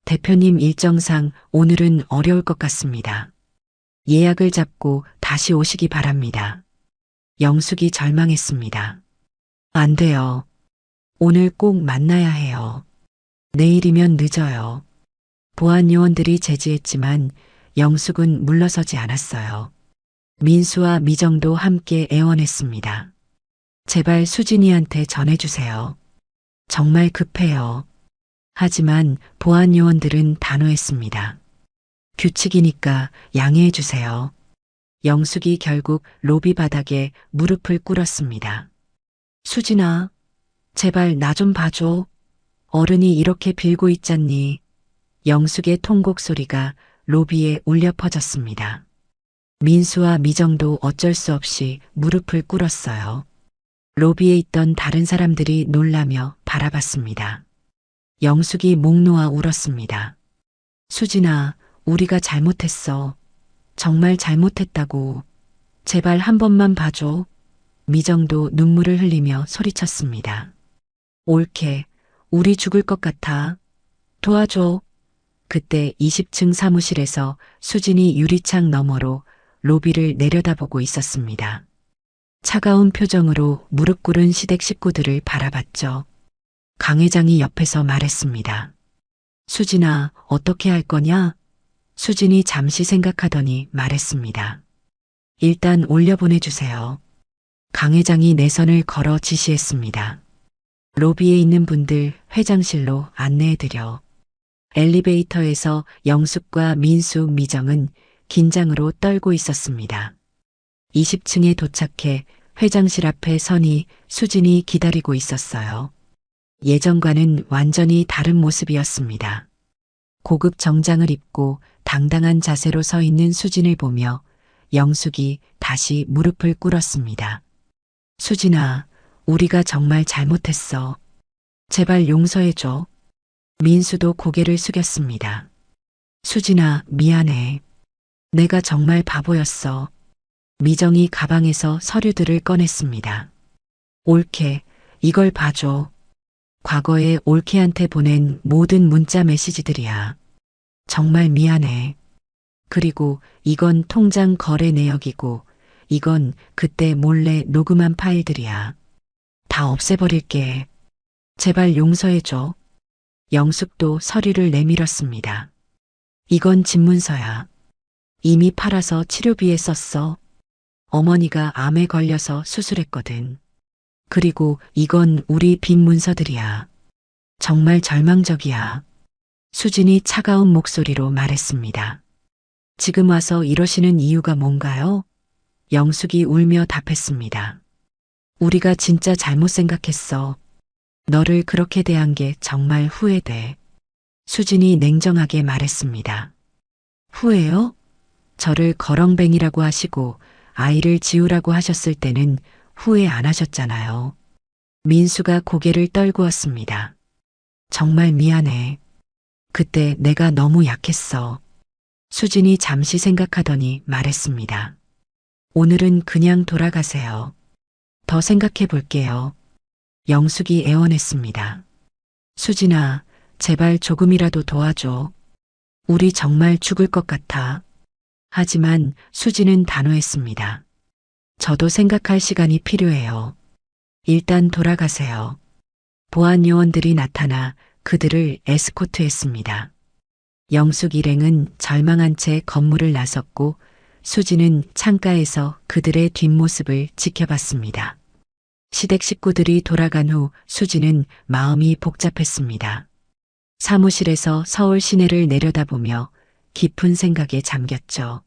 대표님 일정상 오늘은 어려울 것 같습니다. 예약을 잡고 다시 오시기 바랍니다. 영숙이 절망했습니다. 안 돼요. 오늘 꼭 만나야 해요. 내일이면 늦어요. 보안 요원들이 제지했지만 영숙은 물러서지 않았어요. 민수와 미정도 함께 애원했습니다. 제발 수진이한테 전해주세요. 정말 급해요. 하지만 보안 요원들은 단호했습니다. 규칙이니까 양해해 주세요. 영숙이 결국 로비 바닥에 무릎을 꿇었습니다. 수진아, 제발 나 좀 봐줘. 어른이 이렇게 빌고 있잖니. 영숙의 통곡 소리가 로비에 울려 퍼졌습니다. 민수와 미정도 어쩔 수 없이 무릎을 꿇었어요. 로비에 있던 다른 사람들이 놀라며 바라봤습니다. 영숙이 목 놓아 울었습니다. 수진아, 우리가 잘못했어. 정말 잘못했다고. 제발 한 번만 봐줘. 미정도 눈물을 흘리며 소리쳤습니다. 옳게, 우리 죽을 것 같아. 도와줘. 그때 20층 사무실에서 수진이 유리창 너머로 로비를 내려다보고 있었습니다. 차가운 표정으로 무릎 꿇은 시댁 식구들을 바라봤죠. 강 회장이 옆에서 말했습니다. 수진아, 어떻게 할 거냐? 수진이 잠시 생각하더니 말했습니다. 일단 올려보내주세요. 강 회장이 내선을 걸어 지시했습니다. 로비에 있는 분들 회장실로 안내해드려. 엘리베이터에서 영숙과 민수, 미정은 긴장으로 떨고 있었습니다. 20층에 도착해 회장실 앞에 서니 수진이 기다리고 있었어요. 예전과는 완전히 다른 모습이었습니다. 고급 정장을 입고 당당한 자세로 서 있는 수진을 보며 영숙이 다시 무릎을 꿇었습니다. 수진아, 우리가 정말 잘못했어. 제발 용서해줘. 민수도 고개를 숙였습니다. 수진아, 미안해. 내가 정말 바보였어. 미정이 가방에서 서류들을 꺼냈습니다. 옳게, 이걸 봐줘. 과거에 올케한테 보낸 모든 문자 메시지들이야. 정말 미안해. 그리고 이건 통장 거래 내역이고 이건 그때 몰래 녹음한 파일들이야. 다 없애버릴게. 제발 용서해줘. 영숙도 서류를 내밀었습니다. 이건 집문서야. 이미 팔아서 치료비에 썼어. 어머니가 암에 걸려서 수술했거든. 그리고 이건 우리 빚 문서들이야. 정말 절망적이야. 수진이 차가운 목소리로 말했습니다. 지금 와서 이러시는 이유가 뭔가요? 영숙이 울며 답했습니다. 우리가 진짜 잘못 생각했어. 너를 그렇게 대한 게 정말 후회돼. 수진이 냉정하게 말했습니다. 후회요? 저를 거렁뱅이라고 하시고 아이를 지우라고 하셨을 때는 후회 안 하셨잖아요. 민수가 고개를 떨구었습니다. 정말 미안해. 그때 내가 너무 약했어. 수진이 잠시 생각하더니 말했습니다. 오늘은 그냥 돌아가세요. 더 생각해 볼게요. 영숙이 애원했습니다. 수진아, 제발 조금이라도 도와줘. 우리 정말 죽을 것 같아. 하지만 수진은 단호했습니다. 저도 생각할 시간이 필요해요. 일단 돌아가세요. 보안 요원들이 나타나 그들을 에스코트했습니다. 영숙 일행은 절망한 채 건물을 나섰고 수진은 창가에서 그들의 뒷모습을 지켜봤습니다. 시댁 식구들이 돌아간 후 수진은 마음이 복잡했습니다. 사무실에서 서울 시내를 내려다보며 깊은 생각에 잠겼죠.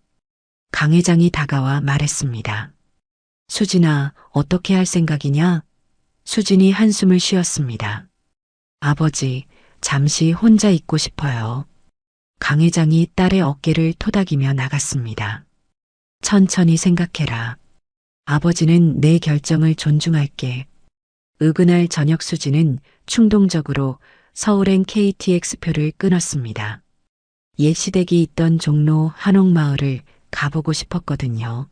강 회장이 다가와 말했습니다. 수진아, 어떻게 할 생각이냐? 수진이 한숨을 쉬었습니다. 아버지, 잠시 혼자 있고 싶어요. 강 회장이 딸의 어깨를 토닥이며 나갔습니다. 천천히 생각해라. 아버지는 내 결정을 존중할게. 어그날 저녁 수진은 충동적으로 서울행 KTX표를 끊었습니다. 옛 시댁이 있던 종로 한옥마을을 가보고 싶었거든요.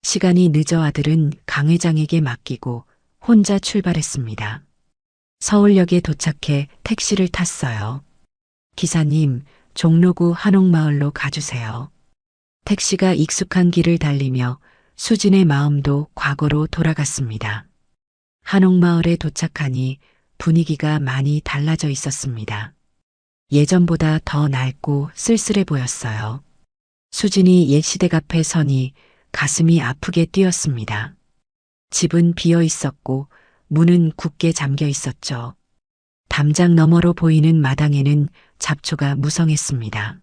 시간이 늦어 아들은 강 회장에게 맡기고 혼자 출발했습니다. 서울역에 도착해 택시를 탔어요. 기사님, 종로구 한옥마을로 가주세요. 택시가 익숙한 길을 달리며 수진의 마음도 과거로 돌아갔습니다. 한옥마을에 도착하니 분위기가 많이 달라져 있었습니다. 예전보다 더 낡고 쓸쓸해 보였어요. 수진이 옛 시댁 앞에 서니 가슴이 아프게 뛰었습니다. 집은 비어 있었고 문은 굳게 잠겨 있었죠. 담장 너머로 보이는 마당에는 잡초가 무성했습니다.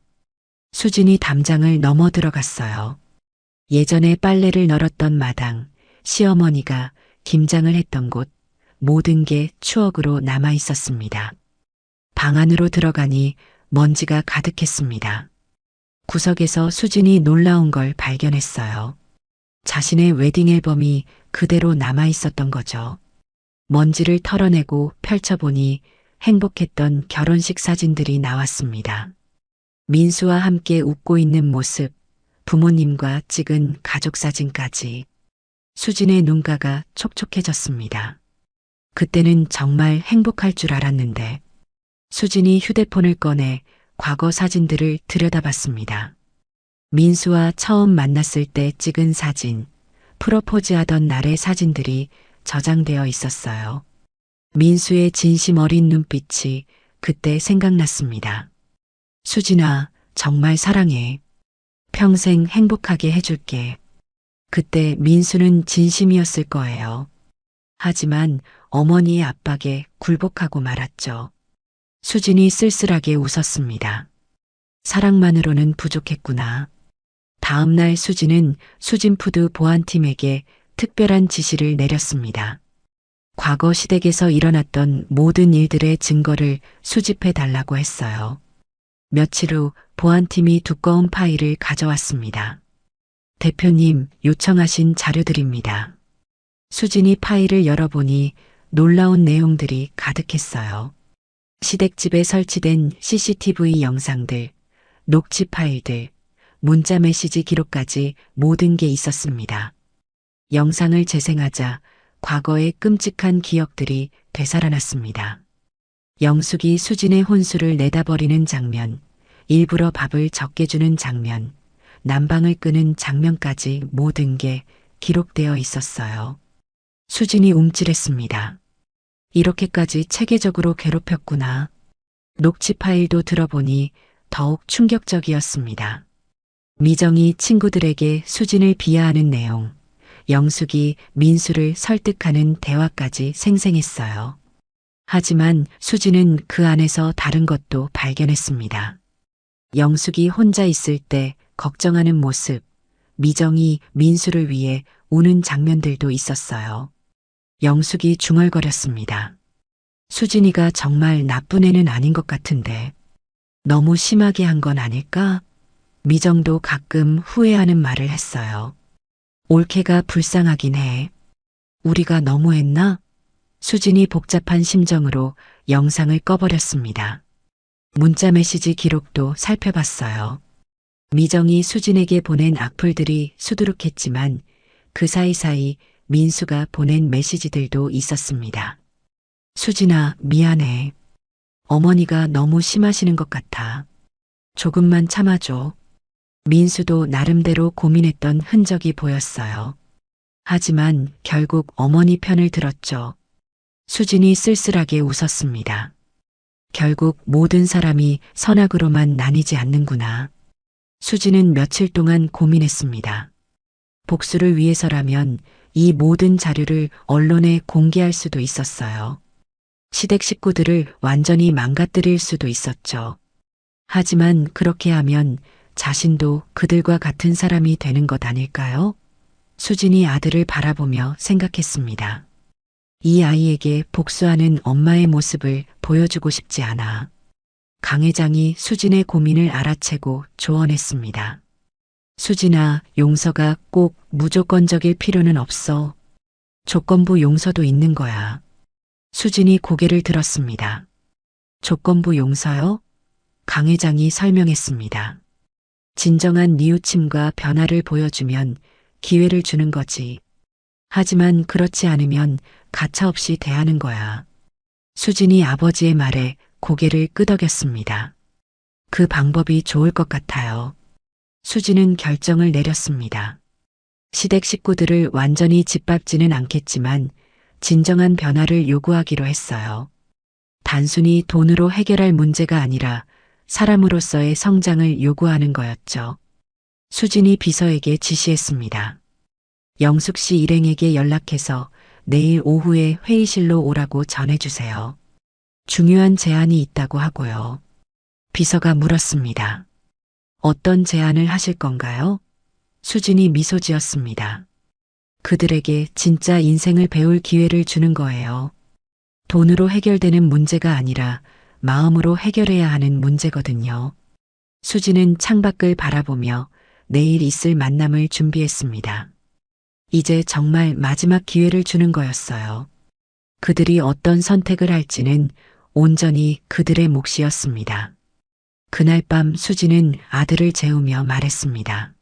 수진이 담장을 넘어 들어갔어요. 예전에 빨래를 널었던 마당, 시어머니가 김장을 했던 곳, 모든 게 추억으로 남아 있었습니다. 방 안으로 들어가니 먼지가 가득했습니다. 구석에서 수진이 놀라운 걸 발견했어요. 자신의 웨딩 앨범이 그대로 남아 있었던 거죠. 먼지를 털어내고 펼쳐보니 행복했던 결혼식 사진들이 나왔습니다. 민수와 함께 웃고 있는 모습, 부모님과 찍은 가족 사진까지. 수진의 눈가가 촉촉해졌습니다. 그때는 정말 행복할 줄 알았는데 수진이 휴대폰을 꺼내 과거 사진들을 들여다봤습니다. 민수와 처음 만났을 때 찍은 사진, 프로포즈하던 날의 사진들이 저장되어 있었어요. 민수의 진심 어린 눈빛이 그때 생각났습니다. 수진아, 정말 사랑해. 평생 행복하게 해줄게. 그때 민수는 진심이었을 거예요. 하지만 어머니의 압박에 굴복하고 말았죠. 수진이 쓸쓸하게 웃었습니다. 사랑만으로는 부족했구나. 다음 날 수진은 수진푸드 보안팀에게 특별한 지시를 내렸습니다. 과거 시댁에서 일어났던 모든 일들의 증거를 수집해 달라고 했어요. 며칠 후 보안팀이 두꺼운 파일을 가져왔습니다. 대표님, 요청하신 자료들입니다. 수진이 파일을 열어보니 놀라운 내용들이 가득했어요. 시댁집에 설치된 CCTV 영상들, 녹취 파일들, 문자 메시지 기록까지 모든 게 있었습니다. 영상을 재생하자 과거의 끔찍한 기억들이 되살아났습니다. 영숙이 수진의 혼수를 내다버리는 장면, 일부러 밥을 적게 주는 장면, 난방을 끄는 장면까지 모든 게 기록되어 있었어요. 수진이 움찔했습니다. 이렇게까지 체계적으로 괴롭혔구나. 녹취 파일도 들어보니 더욱 충격적이었습니다. 미정이 친구들에게 수진을 비하하는 내용, 영숙이 민수를 설득하는 대화까지 생생했어요. 하지만 수진은 그 안에서 다른 것도 발견했습니다. 영숙이 혼자 있을 때 걱정하는 모습, 미정이 민수를 위해 우는 장면들도 있었어요. 영숙이 중얼거렸습니다. 수진이가 정말 나쁜 애는 아닌 것 같은데 너무 심하게 한 건 아닐까? 미정도 가끔 후회하는 말을 했어요. 올케가 불쌍하긴 해. 우리가 너무했나? 수진이 복잡한 심정으로 영상을 꺼버렸습니다. 문자 메시지 기록도 살펴봤어요. 미정이 수진에게 보낸 악플들이 수두룩했지만 그 사이사이 민수가 보낸 메시지들도 있었습니다. 수진아, 미안해. 어머니가 너무 심하시는 것 같아. 조금만 참아줘. 민수도 나름대로 고민했던 흔적이 보였어요. 하지만 결국 어머니 편을 들었죠. 수진이 쓸쓸하게 웃었습니다. 결국 모든 사람이 선악으로만 나뉘지 않는구나. 수진은 며칠 동안 고민했습니다. 복수를 위해서라면 이 모든 자료를 언론에 공개할 수도 있었어요. 시댁 식구들을 완전히 망가뜨릴 수도 있었죠. 하지만 그렇게 하면 자신도 그들과 같은 사람이 되는 것 아닐까요? 수진이 아들을 바라보며 생각했습니다. 이 아이에게 복수하는 엄마의 모습을 보여주고 싶지 않아. 강 회장이 수진의 고민을 알아채고 조언했습니다. 수진아, 용서가 꼭 무조건적일 필요는 없어. 조건부 용서도 있는 거야. 수진이 고개를 들었습니다. 조건부 용서요? 강 회장이 설명했습니다. 진정한 뉘우침과 변화를 보여주면 기회를 주는 거지. 하지만 그렇지 않으면 가차없이 대하는 거야. 수진이 아버지의 말에 고개를 끄덕였습니다. 그 방법이 좋을 것 같아요. 수진은 결정을 내렸습니다. 시댁 식구들을 완전히 짓밟지는 않겠지만 진정한 변화를 요구하기로 했어요. 단순히 돈으로 해결할 문제가 아니라 사람으로서의 성장을 요구하는 거였죠. 수진이 비서에게 지시했습니다. 영숙 씨 일행에게 연락해서 내일 오후에 회의실로 오라고 전해주세요. 중요한 제안이 있다고 하고요. 비서가 물었습니다. 어떤 제안을 하실 건가요? 수진이 미소 지었습니다. 그들에게 진짜 인생을 배울 기회를 주는 거예요. 돈으로 해결되는 문제가 아니라 마음으로 해결해야 하는 문제거든요. 수진은 창밖을 바라보며 내일 있을 만남을 준비했습니다. 이제 정말 마지막 기회를 주는 거였어요. 그들이 어떤 선택을 할지는 온전히 그들의 몫이었습니다. 그날 밤 수진은 아들을 재우며 말했습니다.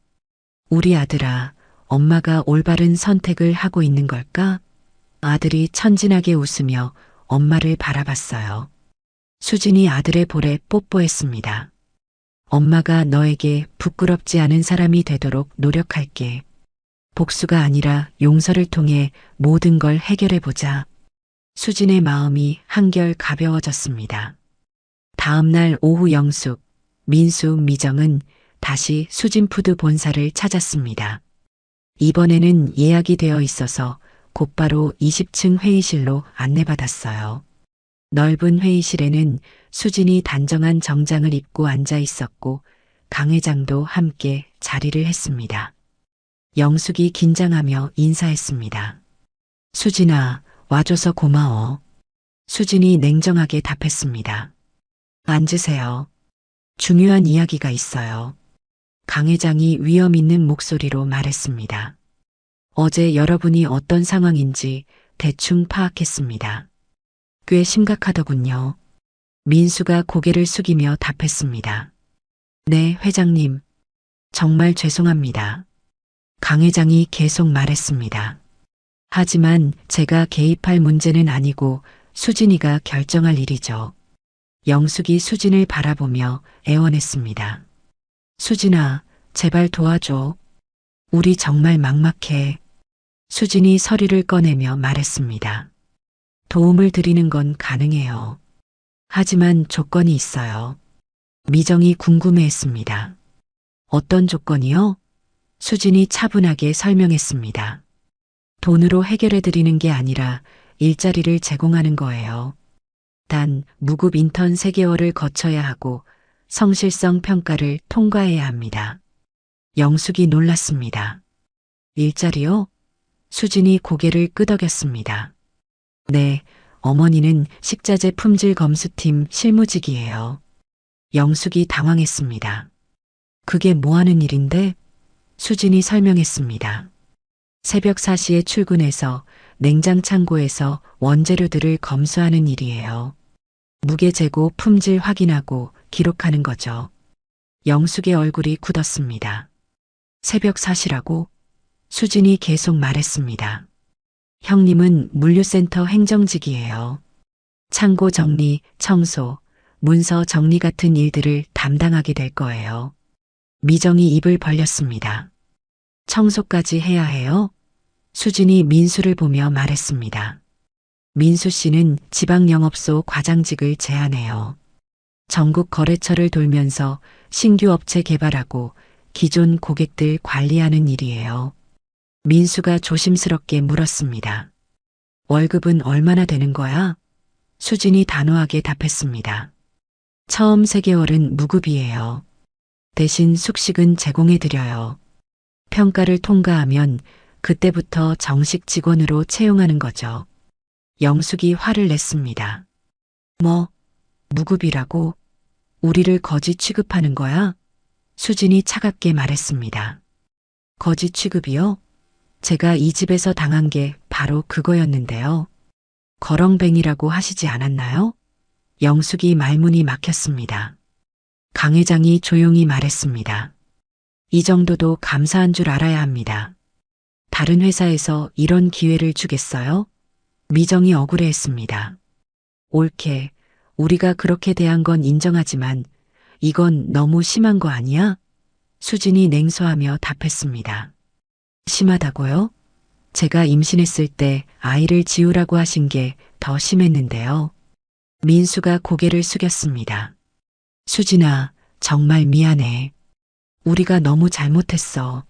우리 아들아, 엄마가 올바른 선택을 하고 있는 걸까? 아들이 천진하게 웃으며 엄마를 바라봤어요. 수진이 아들의 볼에 뽀뽀했습니다. 엄마가 너에게 부끄럽지 않은 사람이 되도록 노력할게. 복수가 아니라 용서를 통해 모든 걸 해결해보자. 수진의 마음이 한결 가벼워졌습니다. 다음 날 오후 영숙, 민수, 미정은 다시 수진푸드 본사를 찾았습니다. 이번에는 예약이 되어 있어서 곧바로 20층 회의실로 안내받았어요. 넓은 회의실에는 수진이 단정한 정장을 입고 앉아 있었고 강 회장도 함께 자리를 했습니다. 영숙이 긴장하며 인사했습니다. 수진아, 와줘서 고마워. 수진이 냉정하게 답했습니다. 앉으세요. 중요한 이야기가 있어요. 강 회장이 위험 있는 목소리로 말했습니다. 어제 여러분이 어떤 상황인지 대충 파악했습니다. 꽤 심각하더군요. 민수가 고개를 숙이며 답했습니다. 네, 회장님. 정말 죄송합니다. 강 회장이 계속 말했습니다. 하지만 제가 개입할 문제는 아니고 수진이가 결정할 일이죠. 영숙이 수진을 바라보며 애원했습니다. 수진아, 제발 도와줘. 우리 정말 막막해. 수진이 서류를 꺼내며 말했습니다. 도움을 드리는 건 가능해요. 하지만 조건이 있어요. 미정이 궁금해했습니다. 어떤 조건이요? 수진이 차분하게 설명했습니다. 돈으로 해결해 드리는 게 아니라 일자리를 제공하는 거예요. 단 무급 인턴 3개월을 거쳐야 하고 성실성 평가를 통과해야 합니다. 영숙이 놀랐습니다. 일자리요? 수진이 고개를 끄덕였습니다. 네, 어머니는 식자재 품질 검수팀 실무직이에요. 영숙이 당황했습니다. 그게 뭐 하는 일인데? 수진이 설명했습니다. 새벽 4시에 출근해서 냉장 창고에서 원재료들을 검수하는 일이에요. 무게 재고 품질 확인하고 기록하는 거죠. 영숙의 얼굴이 굳었습니다. 새벽 4시라고? 수진이 계속 말했습니다. 형님은 물류센터 행정직이에요. 창고 정리, 청소, 문서 정리 같은 일들을 담당하게 될 거예요. 미정이 입을 벌렸습니다. 청소까지 해야 해요? 수진이 민수를 보며 말했습니다. 민수 씨는 지방영업소 과장직을 제안해요. 전국 거래처를 돌면서 신규 업체 개발하고 기존 고객들 관리하는 일이에요. 민수가 조심스럽게 물었습니다. 월급은 얼마나 되는 거야? 수진이 단호하게 답했습니다. 처음 3개월은 무급이에요. 대신 숙식은 제공해드려요. 평가를 통과하면 그때부터 정식 직원으로 채용하는 거죠. 영숙이 화를 냈습니다. 뭐, 무급이라고? 우리를 거지 취급하는 거야? 수진이 차갑게 말했습니다. 거지 취급이요? 제가 이 집에서 당한 게 바로 그거였는데요. 거렁뱅이라고 하시지 않았나요? 영숙이 말문이 막혔습니다. 강 회장이 조용히 말했습니다. 이 정도도 감사한 줄 알아야 합니다. 다른 회사에서 이런 기회를 주겠어요? 미정이 억울해했습니다. 옳게, 우리가 그렇게 대한 건 인정하지만 이건 너무 심한 거 아니야? 수진이 냉소하며 답했습니다. 심하다고요? 제가 임신했을 때 아이를 지우라고 하신 게 더 심했는데요. 민수가 고개를 숙였습니다. 수진아, 정말 미안해. 우리가 너무 잘못했어.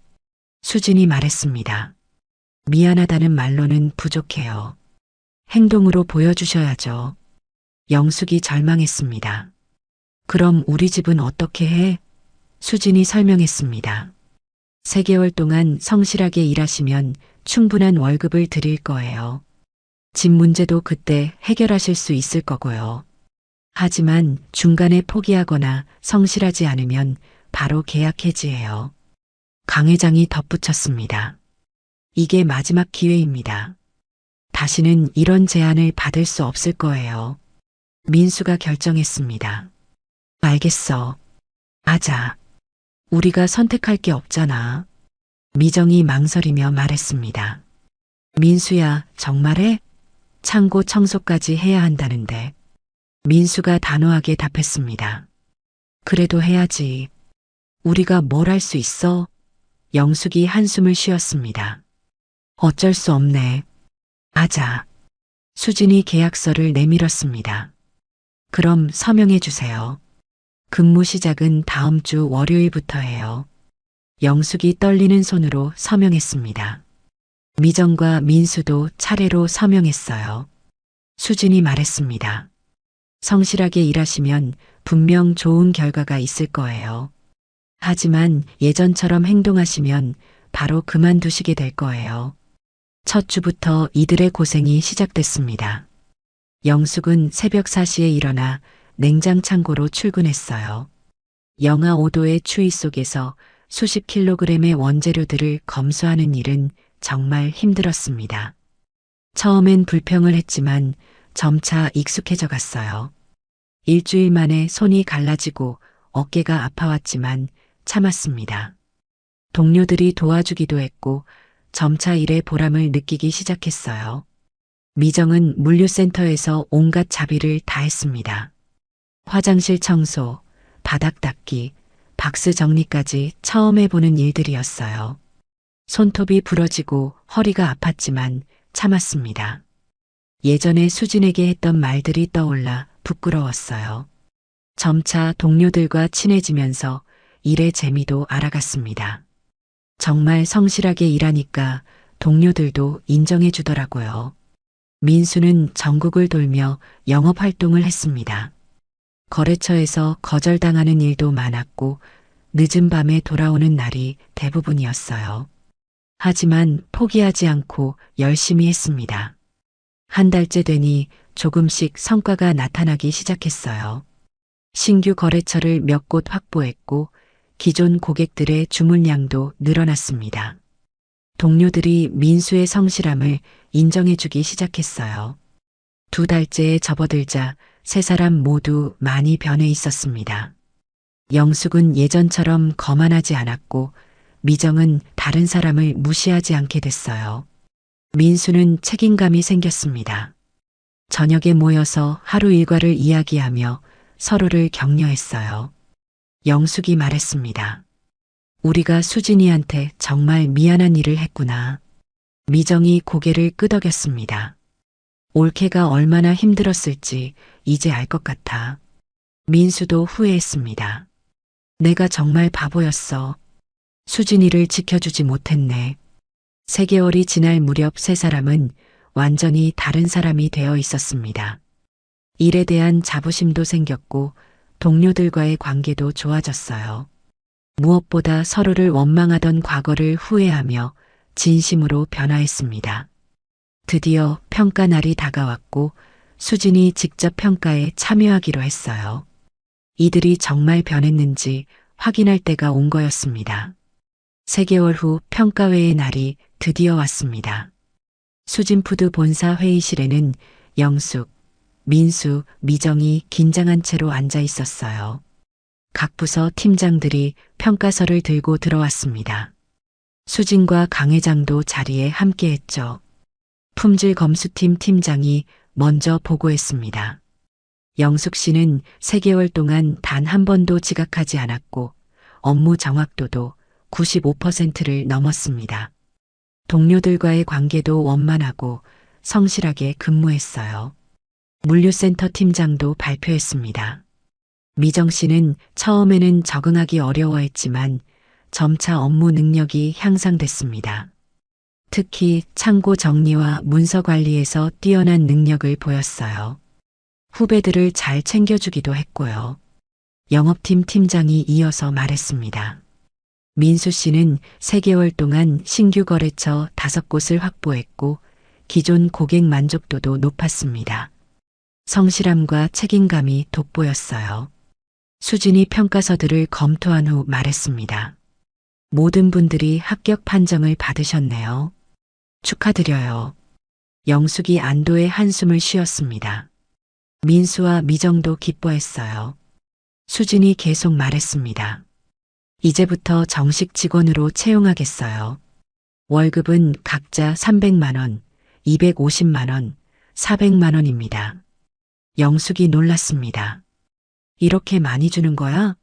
수진이 말했습니다. 미안하다는 말로는 부족해요. 행동으로 보여주셔야죠. 영숙이 절망했습니다. 그럼 우리 집은 어떻게 해? 수진이 설명했습니다. 3개월 동안 성실하게 일하시면 충분한 월급을 드릴 거예요. 집 문제도 그때 해결하실 수 있을 거고요. 하지만 중간에 포기하거나 성실하지 않으면 바로 계약 해지해요. 강 회장이 덧붙였습니다. 이게 마지막 기회입니다. 다시는 이런 제안을 받을 수 없을 거예요. 민수가 결정했습니다. 알겠어. 하자. 우리가 선택할 게 없잖아. 미정이 망설이며 말했습니다. 민수야, 정말해? 창고 청소까지 해야 한다는데. 민수가 단호하게 답했습니다. 그래도 해야지. 우리가 뭘 할 수 있어? 영숙이 한숨을 쉬었습니다. 어쩔 수 없네. 하자. 수진이 계약서를 내밀었습니다. 그럼 서명해 주세요. 근무 시작은 다음 주 월요일부터예요. 영숙이 떨리는 손으로 서명했습니다. 미정과 민수도 차례로 서명했어요. 수진이 말했습니다. 성실하게 일하시면 분명 좋은 결과가 있을 거예요. 하지만 예전처럼 행동하시면 바로 그만두시게 될 거예요. 첫 주부터 이들의 고생이 시작됐습니다. 영숙은 새벽 4시에 일어나 냉장 창고로 출근했어요. 영하 5도의 추위 속에서 수십 킬로그램의 원재료들을 검수하는 일은 정말 힘들었습니다. 처음엔 불평을 했지만 점차 익숙해져 갔어요. 일주일 만에 손이 갈라지고 어깨가 아파왔지만 참았습니다. 동료들이 도와주기도 했고 점차 일의 보람을 느끼기 시작했어요. 미정은 물류센터에서 온갖 자비를 다했습니다. 화장실 청소, 바닥 닦기, 박스 정리까지 처음 해보는 일들이었어요. 손톱이 부러지고 허리가 아팠지만 참았습니다. 예전에 수진에게 했던 말들이 떠올라 부끄러웠어요. 점차 동료들과 친해지면서 일의 재미도 알아갔습니다. 정말 성실하게 일하니까 동료들도 인정해 주더라고요. 민수는 전국을 돌며 영업 활동을 했습니다. 거래처에서 거절당하는 일도 많았고 늦은 밤에 돌아오는 날이 대부분이었어요. 하지만 포기하지 않고 열심히 했습니다. 한 달째 되니 조금씩 성과가 나타나기 시작했어요. 신규 거래처를 몇 곳 확보했고 기존 고객들의 주문량도 늘어났습니다. 동료들이 민수의 성실함을 인정해주기 시작했어요. 2달째에 접어들자 세 사람 모두 많이 변해 있었습니다. 영숙은 예전처럼 거만하지 않았고 미정은 다른 사람을 무시하지 않게 됐어요. 민수는 책임감이 생겼습니다. 저녁에 모여서 하루 일과를 이야기하며 서로를 격려했어요. 영숙이 말했습니다. 우리가 수진이한테 정말 미안한 일을 했구나. 미정이 고개를 끄덕였습니다. 올케가 얼마나 힘들었을지 이제 알 것 같아. 민수도 후회했습니다. 내가 정말 바보였어. 수진이를 지켜주지 못했네. 3개월이 지날 무렵 세 사람은 완전히 다른 사람이 되어 있었습니다. 일에 대한 자부심도 생겼고 동료들과의 관계도 좋아졌어요. 무엇보다 서로를 원망하던 과거를 후회하며 진심으로 변화했습니다. 드디어 평가 날이 다가왔고 수진이 직접 평가에 참여하기로 했어요. 이들이 정말 변했는지 확인할 때가 온 거였습니다. 3개월 후 평가회의 날이 드디어 왔습니다. 수진푸드 본사 회의실에는 영숙, 민수, 미정이 긴장한 채로 앉아 있었어요. 각 부서 팀장들이 평가서를 들고 들어왔습니다. 수진과 강 회장도 자리에 함께했죠. 품질 검수팀 팀장이 먼저 보고했습니다. 영숙 씨는 3개월 동안 단 한 번도 지각하지 않았고 업무 정확도도 95%를 넘었습니다. 동료들과의 관계도 원만하고 성실하게 근무했어요. 물류센터 팀장도 발표했습니다. 미정 씨는 처음에는 적응하기 어려워했지만 점차 업무 능력이 향상됐습니다. 특히 창고 정리와 문서 관리에서 뛰어난 능력을 보였어요. 후배들을 잘 챙겨주기도 했고요. 영업팀 팀장이 이어서 말했습니다. 민수 씨는 3개월 동안 신규 거래처 5곳을 확보했고 기존 고객 만족도도 높았습니다. 성실함과 책임감이 돋보였어요. 수진이 평가서들을 검토한 후 말했습니다. 모든 분들이 합격 판정을 받으셨네요. 축하드려요. 영숙이 안도의 한숨을 쉬었습니다. 민수와 미정도 기뻐했어요. 수진이 계속 말했습니다. 이제부터 정식 직원으로 채용하겠어요. 월급은 각자 300만 원, 250만 원, 400만 원입니다. 영숙이 놀랐습니다. 이렇게 많이 주는 거야?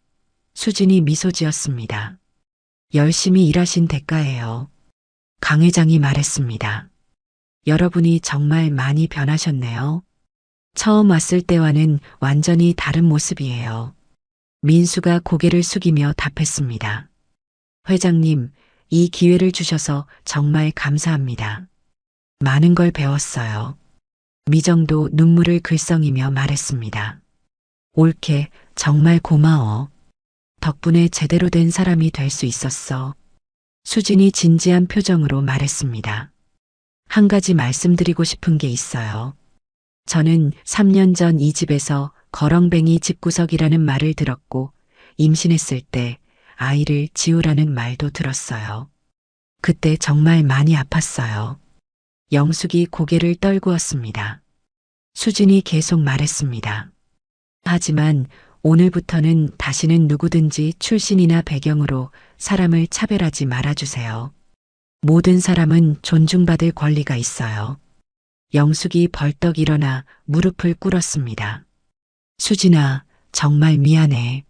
수진이 미소 지었습니다. 열심히 일하신 대가예요. 강 회장이 말했습니다. 여러분이 정말 많이 변하셨네요. 처음 왔을 때와는 완전히 다른 모습이에요. 민수가 고개를 숙이며 답했습니다. 회장님, 이 기회를 주셔서 정말 감사합니다. 많은 걸 배웠어요. 미정도 눈물을 글썽이며 말했습니다. 올케, 정말 고마워. 덕분에 제대로 된 사람이 될 수 있었어. 수진이 진지한 표정으로 말했습니다. 한 가지 말씀드리고 싶은 게 있어요. 저는 3년 전 이 집에서 거렁뱅이 집구석이라는 말을 들었고 임신했을 때 아이를 지우라는 말도 들었어요. 그때 정말 많이 아팠어요. 영숙이 고개를 떨구었습니다. 수진이 계속 말했습니다. 하지만 오늘부터는 다시는 누구든지 출신이나 배경으로 사람을 차별하지 말아주세요. 모든 사람은 존중받을 권리가 있어요. 영숙이 벌떡 일어나 무릎을 꿇었습니다. 수진아, 정말 미안해.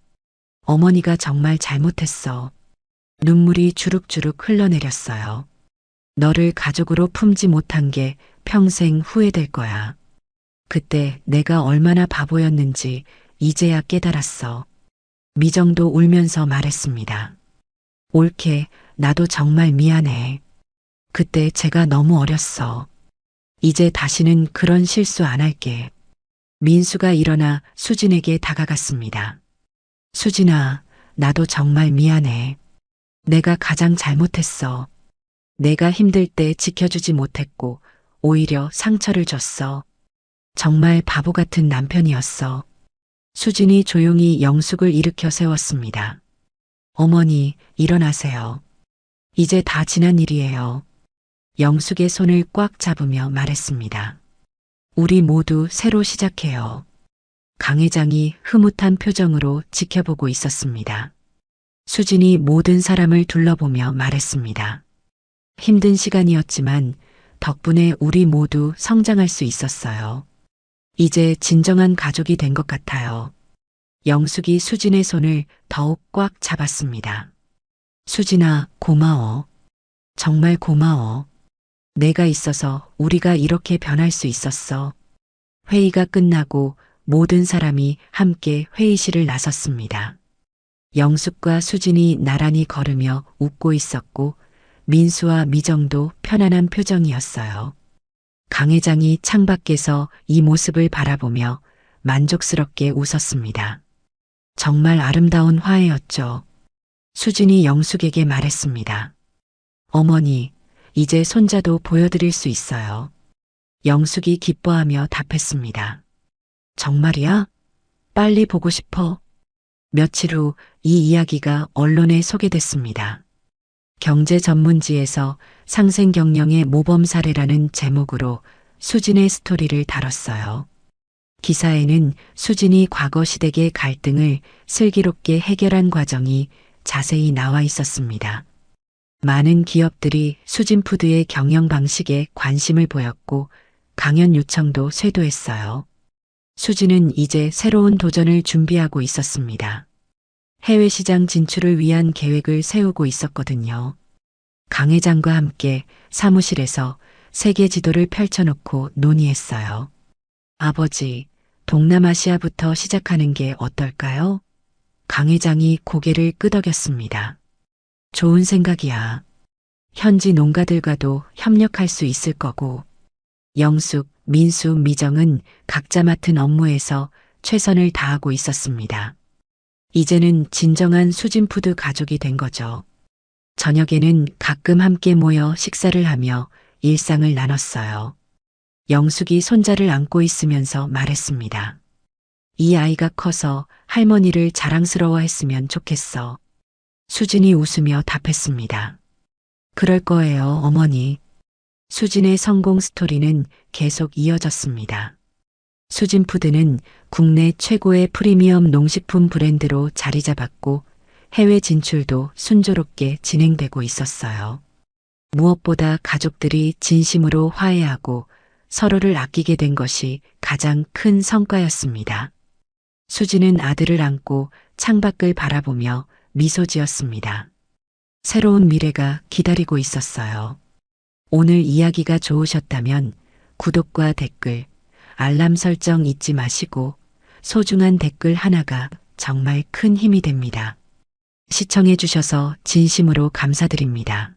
어머니가 정말 잘못했어. 눈물이 주룩주룩 흘러내렸어요. 너를 가족으로 품지 못한 게 평생 후회될 거야. 그때 내가 얼마나 바보였는지 이제야 깨달았어. 미정도 울면서 말했습니다. 옳게, 나도 정말 미안해. 그때 제가 너무 어렸어. 이제 다시는 그런 실수 안 할게. 민수가 일어나 수진에게 다가갔습니다. 수진아, 나도 정말 미안해. 내가 가장 잘못했어. 내가 힘들 때 지켜주지 못했고, 오히려 상처를 줬어. 정말 바보 같은 남편이었어. 수진이 조용히 영숙을 일으켜 세웠습니다. 어머니, 일어나세요. 이제 다 지난 일이에요. 영숙의 손을 꽉 잡으며 말했습니다. 우리 모두 새로 시작해요. 강 회장이 흐뭇한 표정으로 지켜보고 있었습니다. 수진이 모든 사람을 둘러보며 말했습니다. 힘든 시간이었지만 덕분에 우리 모두 성장할 수 있었어요. 이제 진정한 가족이 된 것 같아요. 영숙이 수진의 손을 더욱 꽉 잡았습니다. 수진아, 고마워. 정말 고마워. 내가 있어서 우리가 이렇게 변할 수 있었어. 회의가 끝나고 모든 사람이 함께 회의실을 나섰습니다. 영숙과 수진이 나란히 걸으며 웃고 있었고 민수와 미정도 편안한 표정이었어요. 강 회장이 창밖에서 이 모습을 바라보며 만족스럽게 웃었습니다. 정말 아름다운 화해였죠. 수진이 영숙에게 말했습니다. 어머니, 이제 손자도 보여드릴 수 있어요. 영숙이 기뻐하며 답했습니다. 정말이야? 빨리 보고 싶어. 며칠 후 이 이야기가 언론에 소개됐습니다. 경제 전문지에서 상생경영의 모범 사례라는 제목으로 수진의 스토리를 다뤘어요. 기사에는 수진이 과거 시댁의 갈등을 슬기롭게 해결한 과정이 자세히 나와 있었습니다. 많은 기업들이 수진푸드의 경영 방식에 관심을 보였고 강연 요청도 쇄도했어요. 수진은 이제 새로운 도전을 준비하고 있었습니다. 해외 시장 진출을 위한 계획을 세우고 있었거든요. 강 회장과 함께 사무실에서 세계 지도를 펼쳐놓고 논의했어요. 아버지, 동남아시아부터 시작하는 게 어떨까요? 강 회장이 고개를 끄덕였습니다. 좋은 생각이야. 현지 농가들과도 협력할 수 있을 거고. 영숙, 민수, 미정은 각자 맡은 업무에서 최선을 다하고 있었습니다. 이제는 진정한 수진푸드 가족이 된 거죠. 저녁에는 가끔 함께 모여 식사를 하며 일상을 나눴어요. 영숙이 손자를 안고 있으면서 말했습니다. 이 아이가 커서 할머니를 자랑스러워했으면 좋겠어. 수진이 웃으며 답했습니다. 그럴 거예요, 어머니. 수진의 성공 스토리는 계속 이어졌습니다. 수진푸드는 국내 최고의 프리미엄 농식품 브랜드로 자리 잡았고 해외 진출도 순조롭게 진행되고 있었어요. 무엇보다 가족들이 진심으로 화해하고 서로를 아끼게 된 것이 가장 큰 성과였습니다. 수진은 아들을 안고 창밖을 바라보며 미소 지었습니다. 새로운 미래가 기다리고 있었어요. 오늘 이야기가 좋으셨다면 구독과 댓글, 알람 설정 잊지 마시고 소중한 댓글 하나가 정말 큰 힘이 됩니다. 시청해 주셔서 진심으로 감사드립니다.